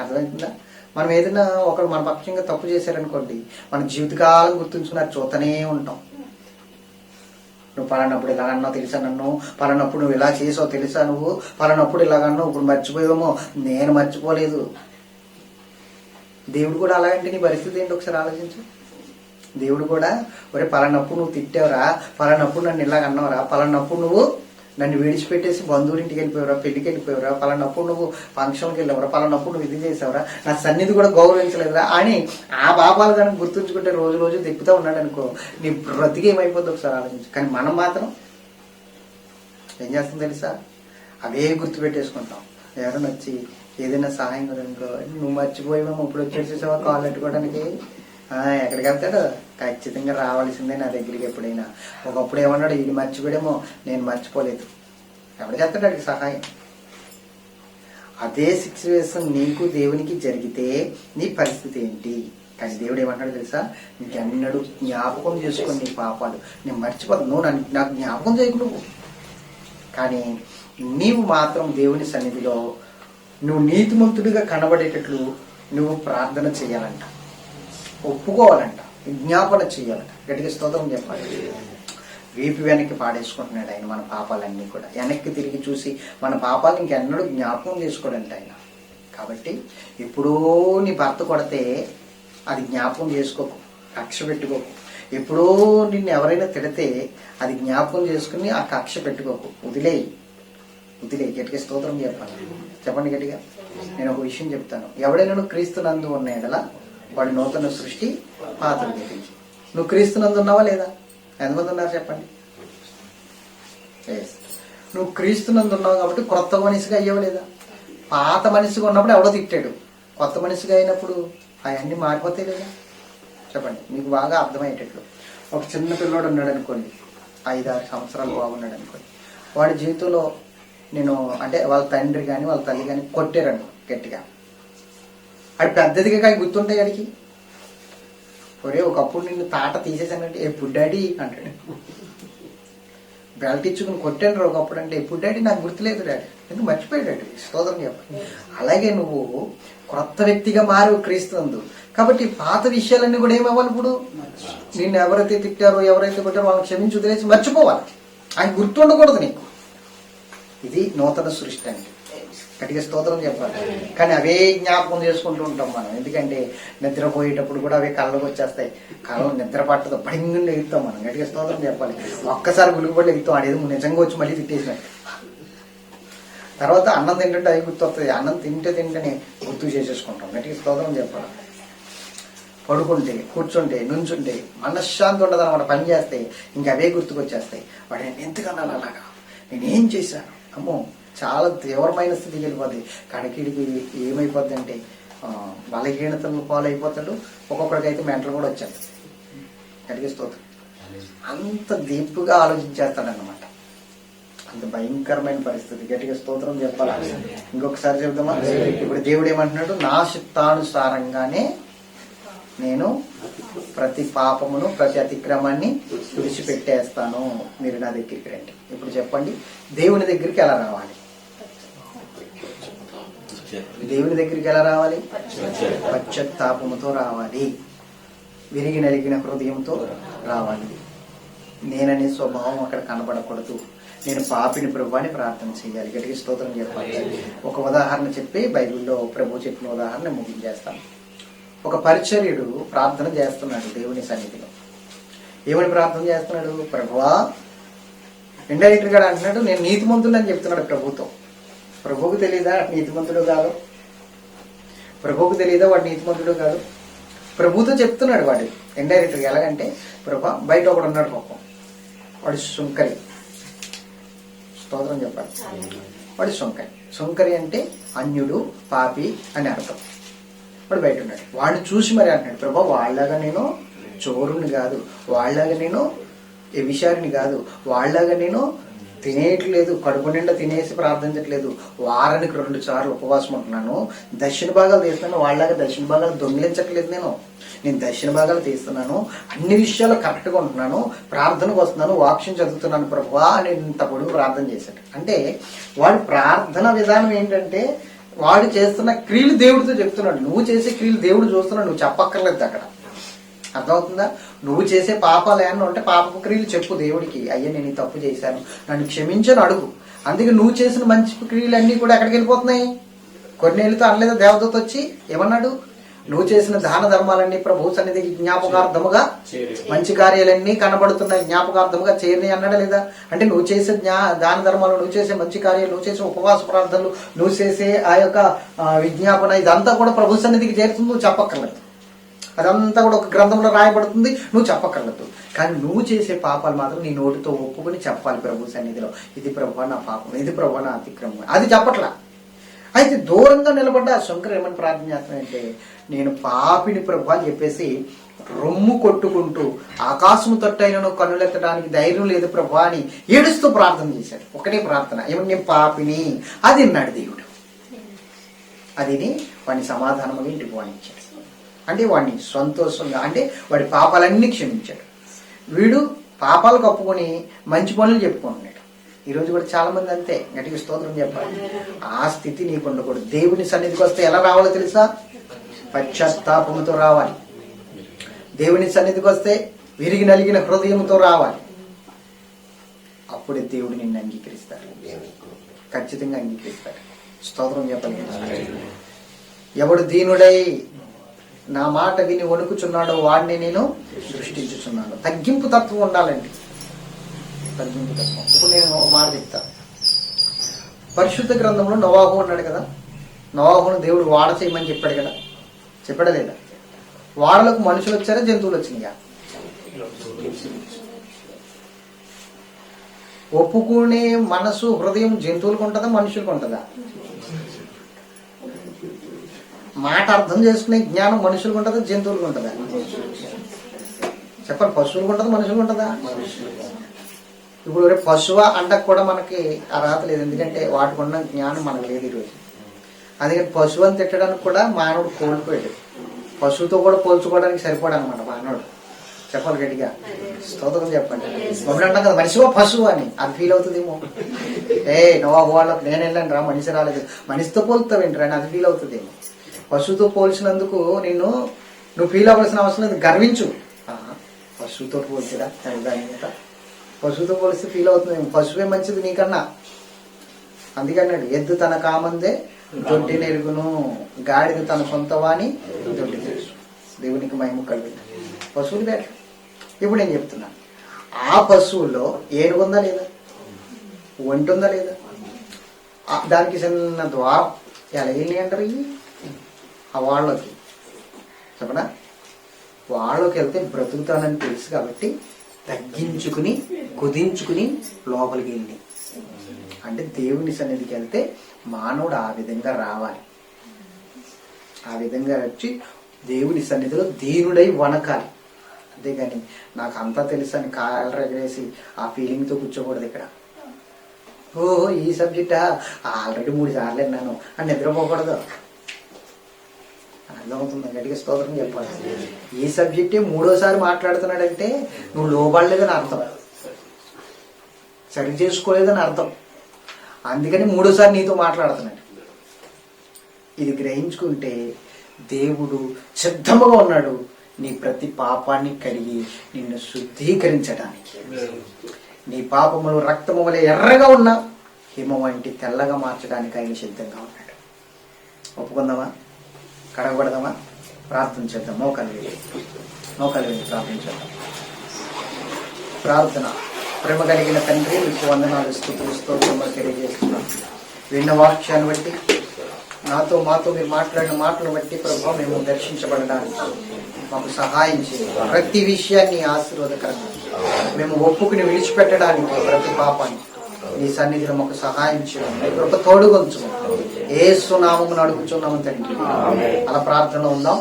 అర్థమవుతుందా? మనం ఏదైనా ఒకరు మన పక్షంగా తప్పు చేశారనుకోండి, మన జీవితకాలం గుర్తుంచుకున్నారు చూతనే ఉంటాం. నువ్వు పలానప్పుడు ఇలా అన్నావు తెలుసా, నన్ను పలానప్పుడు నువ్వు ఇలా చేసావు తెలుసా, నువ్వు పలానప్పుడు ఇలాగన్నావు, ఇప్పుడు మర్చిపోయామో. నేను మర్చిపోలేదు. దేవుడు కూడా అలాగంటే నీ పరిస్థితి ఏంటి ఒకసారి ఆలోచించు. దేవుడు కూడా ఒరే పలానప్పుడు నువ్వు తిట్టావురా, పలానప్పుడు నన్ను ఇలాగ అన్నావురా, పలానప్పుడు నువ్వు నన్ను విడిచిపెట్టేసి బంధువులింటికి వెళ్ళిపోయావురా, పెళ్లికి వెళ్ళిపోయావురా, పలానప్పుడు నువ్వు ఫంక్షన్కి వెళ్ళావురా, పలానప్పుడు నువ్వు ఇది చేసావురా, నా సన్నిధి కూడా గౌరవించలేదురా అని ఆ పాపాలు దానికి గుర్తుంచుకుంటే రోజు రోజు తిప్పుతూ ఉన్నాడు అనుకో, నీ బ్రతికి ఏమైపోద్ది ఒకసారి ఆలోచించు. కానీ మనం మాత్రం ఏం చేస్తాం తెలుసా? అవే గుర్తుపెట్టేసుకుంటాం. ఎవరైనా వచ్చి ఏదైనా సహాయం కదనుకో, నువ్వు మర్చిపోయామో ఇప్పుడు వచ్చేసేసావా కాల్ పెట్టుకోవడానికి, ఎక్కడికి వెళ్తాడు? ఖచ్చితంగా రావాల్సిందే నా దగ్గరికి. ఎప్పుడైనా ఒకప్పుడు ఏమన్నాడు, ఇది మర్చిపోయామో, నేను మర్చిపోలేదు. ఎవడు చేస్తాడు అడిగి సహాయం? అదే సిచ్యువేషన్ నీకు దేవునికి జరిగితే నీ పరిస్థితి ఏంటి? కానీ దేవుడు ఏమంటాడు తెలుసా, ఇంకెన్నడూ జ్ఞాపకం చేసుకొని నీ పాపాలు నేను మర్చిపోతాను, నువ్వు నాకు జ్ఞాపకం చేయకు నువ్వు. కానీ నీవు మాత్రం దేవుని సన్నిధిలో నువ్వు నీతిమంతుడిగా కనబడేటట్లు నువ్వు ప్రార్థన చేయాలంట, ఒప్పుకోవాలంట, విజ్ఞాపన చేయాలంట. గట్టిగా స్తోత్రం చెప్పాలి. వీపు వెనక్కి పాడేసుకుంటున్నాడు ఆయన మన పాపాలన్నీ కూడా. వెనక్కి తిరిగి చూసి మన పాపాలు ఇంకెన్నడూ జ్ఞాపకం చేసుకోడంట ఆయన. కాబట్టి ఎప్పుడో నీ భర్త కొడితే అది జ్ఞాపకం చేసుకోకు, కక్ష పెట్టుకోకు. ఎప్పుడో నిన్ను ఎవరైనా తిడితే అది జ్ఞాపకం చేసుకుని ఆ కక్ష పెట్టుకోకు, వదిలేయి. గట్టిగా స్తోత్రం చెప్పండి గట్టిగా. నేను ఒక విషయం చెప్తాను, ఎవడైనా క్రీస్తునందు ఉన్న ఎడల వాడి నూతన సృష్టి, పాతలు గతించి. నువ్వు క్రీస్తునందు ఉన్నావా లేదా? ఎంతమంది ఉన్నారు చెప్పండి? నువ్వు క్రీస్తునందు ఉన్నావు కాబట్టి క్రొత్త మనిషిగా అయ్యావు లేదా? పాత మనిషిగా ఉన్నప్పుడు ఎవడో తిట్టాడు, కొత్త మనిషిగా అయినప్పుడు అవన్నీ మారిపోతాయి లేదా? చెప్పండి, మీకు బాగా అర్థమయ్యేటట్లు. ఒక చిన్న పిల్లోడు ఉన్నాడు అనుకోండి, 5-6 సంవత్సరాలు బాగున్నాడు అనుకోండి. వాడి జీవితంలో నేను అంటే వాళ్ళ తండ్రి కానీ వాళ్ళ తల్లి కానీ కొట్టారను గట్టిగా, అది పెద్దదిగా కానీ గుర్తుంటాయి అడిగి. ఒరే ఒకప్పుడు నిన్ను తాట తీసేసానంటే ఎప్పుడు డాడీ అంటాడు. బెల్ట్ ఇచ్చుకుని కొట్టాను ఒకప్పుడు అంటే ఎప్పుడు డాడీ నాకు గుర్తులేదు డాడీ, ఎందుకు మర్చిపోయాడు. స్తోత్రం చెప్పండి. అలాగే నువ్వు క్రొత్త వ్యక్తిగా మారు క్రీస్తునందు. కాబట్టి పాత విషయాలన్నీ కూడా ఏమవ్వాలి, ఇప్పుడు నిన్ను ఎవరైతే తిట్టారో ఎవరైతే కొట్టారో వాళ్ళని క్షమించి వదిలేసి మర్చిపోవాలి. ఆయన గుర్తుండకూడదు నీకు. ఇది నూతన సృష్టి అంటే. గట్టిగా స్తోత్రం చెప్పాలి. కానీ అవే జ్ఞాపకం చేసుకుంటూ ఉంటాం మనం. ఎందుకంటే నిద్రపోయేటప్పుడు కూడా అవే కళ్ళకు వచ్చేస్తాయి. కళ్ళ నిద్ర పట్టదు, బడింగుండి ఎగుతాం మనం. గట్టిగా స్తోత్రం చెప్పాలి. ఒక్కసారి గులుగుబడి ఎగుతాం, ఆడేది నిజంగా వచ్చి మళ్ళీ తిట్టేసినట్టు. తర్వాత అన్నం తింటుంటే అవి గుర్తొస్తుంది, అన్నం తింటేనే గుర్తు చేసేసుకుంటాం. గట్టిగా స్తోత్రం చెప్పాలి. పడుకుంటే, కూర్చుంటే, నుంచుంటే మనశ్శాంతి ఉండదు అనమాట. పని చేస్తే ఇంకా అవే గుర్తుకొచ్చేస్తాయి. వాడు నేను ఎందుకన్నాను అలాగా, నేనేం చేశాను, అమ్మో చాలా తీవ్రమైన స్థితికి వెళ్ళిపోద్ది. కడకిడికి ఏమైపోద్ది అంటే బలహీనతలు పాలైపోతాడు. ఒక్కొక్కడికైతే మెంటలు కూడా వచ్చేది. గట్టిగా స్తోత్రం. అంత డీప్గా ఆలోచించేస్తాడన్నమాట. అంత భయంకరమైన పరిస్థితి. గట్టిగా స్తోత్రం చెప్పాలి. ఇంకొకసారి చెప్దామా? ఇప్పుడు దేవుడు ఏమంటున్నాడు, నా చిత్తానుసారంగానే నేను ప్రతి పాపమును ప్రతి అతిక్రమాన్ని విడిచిపెట్టేస్తాను, మీరు నా దగ్గరికి రండి. ఇప్పుడు చెప్పండి, దేవుని దగ్గరికి ఎలా రావాలి? దేవుని దగ్గరికి ఎలా రావాలి? పశ్చాత్తాపముతో రావాలి, విరిగి నలిగిన హృదయంతో రావాలి. నేననే స్వభావం అక్కడ కనబడకూడదు. నేను పాపిని ప్రభు అని ప్రార్థన చేయాలి. గట్టిగా స్తోత్రం చెప్పాలి. ఒక ఉదాహరణ చెప్పి బైబిల్లో ప్రభు చెప్పిన ఉదాహరణ ముగించేస్తాను. ఒక పరిచర్యుడు ప్రార్థన చేస్తున్నాడు దేవుని సన్నిధిలో. ఏమని ప్రార్థన చేస్తున్నాడు? ప్రభువా, ఇండైరెక్ట్ గా అంటున్నాడు, నేను నీతిమంతుడు అని చెప్తున్నాడు ప్రభుతో. ప్రభువుకు తెలియదా నీతిమంతుడు కాదు? ప్రభువుకు తెలియదా వాడు నీతిమంతుడు కాదు? ప్రభుతో చెప్తున్నాడు వాడు ఇండైరెక్ట్ గా. ఎలాగంటే, ప్రభా బయట ఒకడు ఉన్నాడు పాపం, వాడు సుంకరి. స్తోత్రం చెప్పాలి. వాడు సుంకరి. సుంకరి అంటే అన్యుడు, పాపి అని అర్థం. వాడు బయట ఉన్నాడు. వాడిని చూసి మరి అంటున్నాడు, ప్రభా వాళ్ళలాగా నేను చోరుని కాదు, వాళ్ళలాగా నేను విషారిని కాదు, వాళ్ళలాగా నేను తినేయట్లేదు, కడుపు నిండా తినేసి ప్రార్థించట్లేదు, వారానికి 2 సార్లు ఉపవాసం ఉంటున్నాను, దక్షిణ భాగాలు తీస్తున్నాను, వాళ్ళలాగా దక్షిణ భాగాలు దొంగిలించట్లేదు, నేను దక్షిణ భాగాలు తీస్తున్నాను, అన్ని విషయాలు కరెక్ట్గా ఉంటున్నాను, ప్రార్థనకు వస్తున్నాను, వాక్యం చదువుతున్నాను ప్రభువా అని ఇంత పొడుగు ప్రార్థన చేశాడు. అంటే వాడి ప్రార్థన విధానం ఏంటంటే, వాడు చేస్తున్న క్రియలు దేవుడితో చెప్తున్నాడు. నువ్వు చేసే క్రియలు దేవుడు చూస్తున్నాడు, నువ్వు చెప్పక్కర్లేదు అక్కడ. అర్థమవుతుందా? నువ్వు చేసే పాపాలు ఏమన్నా ఉంటే పాప క్రియలు చెప్పు దేవుడికి, అయ్యా నేను ఈ తప్పు చేశాను, నన్ను క్షమించను అడుగు. అందుకే నువ్వు చేసిన మంచి క్రియలు అన్నీ కూడా ఎక్కడికి వెళ్ళిపోతున్నాయి? కొన్నేళ్ళతో అనలేదా దేవదూత వచ్చి ఏమన్నాడు? నువ్వు చేసిన దాన ధర్మాలన్నీ ప్రభు సన్నిధికి జ్ఞాపకార్థముగా, మంచి కార్యాలన్నీ కనబడుతున్నాయి జ్ఞాపకార్థముగా చేరినాయి అన్నాడా లేదా? అంటే నువ్వు చేసే దాన ధర్మాలు, నువ్వు చేసే మంచి కార్యాలు, నువ్వు చేసే ఉపవాస ప్రార్థనలు, నువ్వు చేసే ఆ యొక్క విజ్ఞాపన, ఇదంతా కూడా ప్రభు సన్నిధికి చేరుతుంది, నువ్వు చెప్పక్కర్లేదు. అదంతా కూడా ఒక గ్రంథంలో రాయబడుతుంది, నువ్వు చెప్పక్కర్లేదు. కానీ నువ్వు చేసే పాపాలు మాత్రం నీ నోటితో ఒప్పుకొని చెప్పాలి ప్రభు సన్నిధిలో, ఇది ప్రభు నా పాపం, ఇది ప్రభు నా అతిక్రమం. అది చెప్పట్లా. అయితే దూరంగా నిలబడ్డ ఆ శంకర్ ఏమని ప్రార్థన చేస్తున్నాడంటే, నేను పాపిని ప్రభు అని చెప్పేసి రొమ్ము కొట్టుకుంటూ ఆకాశము తట్టైనను కన్నులెత్తడానికి ధైర్యం లేదు ప్రభు అని ఏడుస్తూ ప్రార్థన చేశాడు. ఒకటే ప్రార్థన, ఏమని? నేను పాపిని. అది విన్నాడు దేవుడు. అది వాడిని సమాధానముగా ఇంటికి వాణించాడు. అంటే వాడిని సంతోషంగా, అంటే వాడి పాపాలన్నీ క్షమించాడు. వీడు పాపాలు కప్పుకొని మంచి పనులు చెప్పుకుంటున్నాడు. ఈరోజు కూడా చాలా మంది అంతే, గట్టిగా స్తోత్రం చెప్పాలి. ఆ స్థితి నీకు ఉండకూడదు. దేవుని సన్నిధికి వస్తే ఎలా రావాలో తెలుసా? పశ్చాత్తాపముతో రావాలి. దేవుని సన్నిధికి వస్తే విరిగి నలిగిన హృదయంతో రావాలి. అప్పుడే దేవుడు నిన్ను అంగీకరిస్తాడు, ఖచ్చితంగా అంగీకరిస్తాడు. స్తోత్రం చెప్పాలి. ఎవడు దీనుడై నా మాట విని వణుకుచున్నాడో వాడిని నేను సృష్టించుచున్నాను. తగ్గింపు తత్వం ఉండాలండి, తగ్గింపు తత్వం. ఇప్పుడు నేను ఒక మాట చెప్తా. పరిశుద్ధ గ్రంథంలో నోవాహు ఉన్నాడు కదా, నోవాహును దేవుడు వాడ చేయమని చెప్పాడు కదా, చెప్పాడా లేదా? వాడలకు మనుషులు వచ్చారా, జంతువులు వచ్చినాయా? ఒప్పుకునే మనసు హృదయం జంతువులకు ఉంటుందా, మనుషులకు ఉంటుందా? మాట అర్థం చేసుకునే జ్ఞానం మనుషులకు ఉంటుందా, జంతువులకు ఉంటుందా? చెప్పండి, పశువులకు ఉంటుందా, మనుషులకు ఉంటుందా? ఇప్పుడు రేపు పశువు అంటకు కూడా మనకి అర్హత లేదు, ఎందుకంటే వాటికి ఉన్న జ్ఞానం మనకు లేదు ఈరోజు. అందుకని పశువు అని తిట్టడానికి కూడా మానవుడు కోల్పోయాడు. పశువుతో కూడా పోల్చుకోవడానికి సరిపోడు అనమాట మానవుడు. చెప్పాలి గట్టిగా, స్తోత్రం చెప్పండి. మమ్మల్ని అంటాం కదా మనిషివా పశువు అని, అది ఫీల్ అవుతుందేమో. నోవాహు వాళ్ళకి నేను వెళ్ళాను రా, మనిషి రాలేదు, మనిషితో పోలుతావేంటి అని అది ఫీల్ అవుతుందేమో. పశువుతో పోల్చినందుకు నువ్వు ఫీల్ అవ్వాల్సిన అవసరం లేదు, గర్వించు. పశువుతో పోల్చిరా, పశువుతో పోలిస్తే ఫీల్ అవుతుంది. పశువే మంచిది నీకన్నా. అందుకన్నాడు, ఎద్దు తన కామందే దొడ్డి నెరుగును, గాడిద తన సొంత వాణి దొడ్డి తెలుసు. దేవునికి మహిమ కలుగుతుంది. పశువులు బేట. ఇప్పుడు నేను చెప్తున్నాను, ఆ పశువుల్లో ఏనుగుందా లేదా, ఒంటి ఉందా లేదా, దానికి చిన్న ద్వారం ఎలా వెళ్ళి అంటారు ఇవి ఆ వాళ్ళకి చెప్పనా. వాళ్ళకి వెళ్తే బ్రతుకుతానని తెలుసు కాబట్టి తగ్గించుకుని కుదించుకుని లోపలికి వెళ్ళి, అంటే దేవుని సన్నిధికి వెళ్తే మానవుడు ఆ విధంగా రావాలి. ఆ విధంగా వచ్చి దేవుని సన్నిధిలో దీనుడై వణకాలి. అంతేగాని నాకు అంతా తెలుసు అని కాళ్ళు ఎగరేసి ఆ ఫీలింగ్తో కూర్చోకూడదు ఇక్కడ. ఓహో ఈ సబ్జెక్టా ఆల్రెడీ 3 సార్లు విన్నాను అని నిద్రపోకూడదు. అర్థమవుతుంది, గట్టిగా స్తోత్రం చెప్పాలి. ఈ సబ్జెక్టే 3వసారి మాట్లాడుతున్నాడంటే నువ్వు లోబడలేదని అర్థం, సరి చేసుకోలేదని అర్థం. అందుకని 3వసారి నీతో మాట్లాడుతున్నాడు. ఇది గ్రహించుకుంటే దేవుడు సిద్ధముగా ఉన్నాడు నీ ప్రతి పాపాన్ని కడిగి నిన్ను శుద్ధీకరించడానికి. నీ పాపములు రక్తము వలె ఎర్రగా ఉన్న హిమ వంటి తెల్లగా మార్చడానికి ఆయన సిద్ధంగా ఉన్నాడు. ఒప్పుకుందామా? కడగబడదామా? ప్రార్థన చేద్దాం. మోకాలు వేసి ప్రార్థన చేద్దాం. ప్రార్థన. ప్రేమ కలిగిన తండ్రి, మీకు వందనాలు, స్తుతులు, స్తోత్రములు తెలియజేస్తున్నాం. విన్న వాక్యాన్ని బట్టి, నాతో మాతో మీరు మాట్లాడిన మాటలు బట్టి ప్రభావ మేము దర్శించబడడానికి మాకు సహాయం చేయండి. ప్రతి విషయాన్ని ఆశీర్వాదకరంగా మేము ఒప్పుకుని విడిచిపెట్టడానికి ప్రతి పాపాన్ని నీ సన్నిధిలో మాకు సహాయం చేయండి. కృప తోడుగొంచుము. యేసు నామమున అడుగుచున్నాము తండ్రి. అలా ప్రార్థనలో ఉందాం.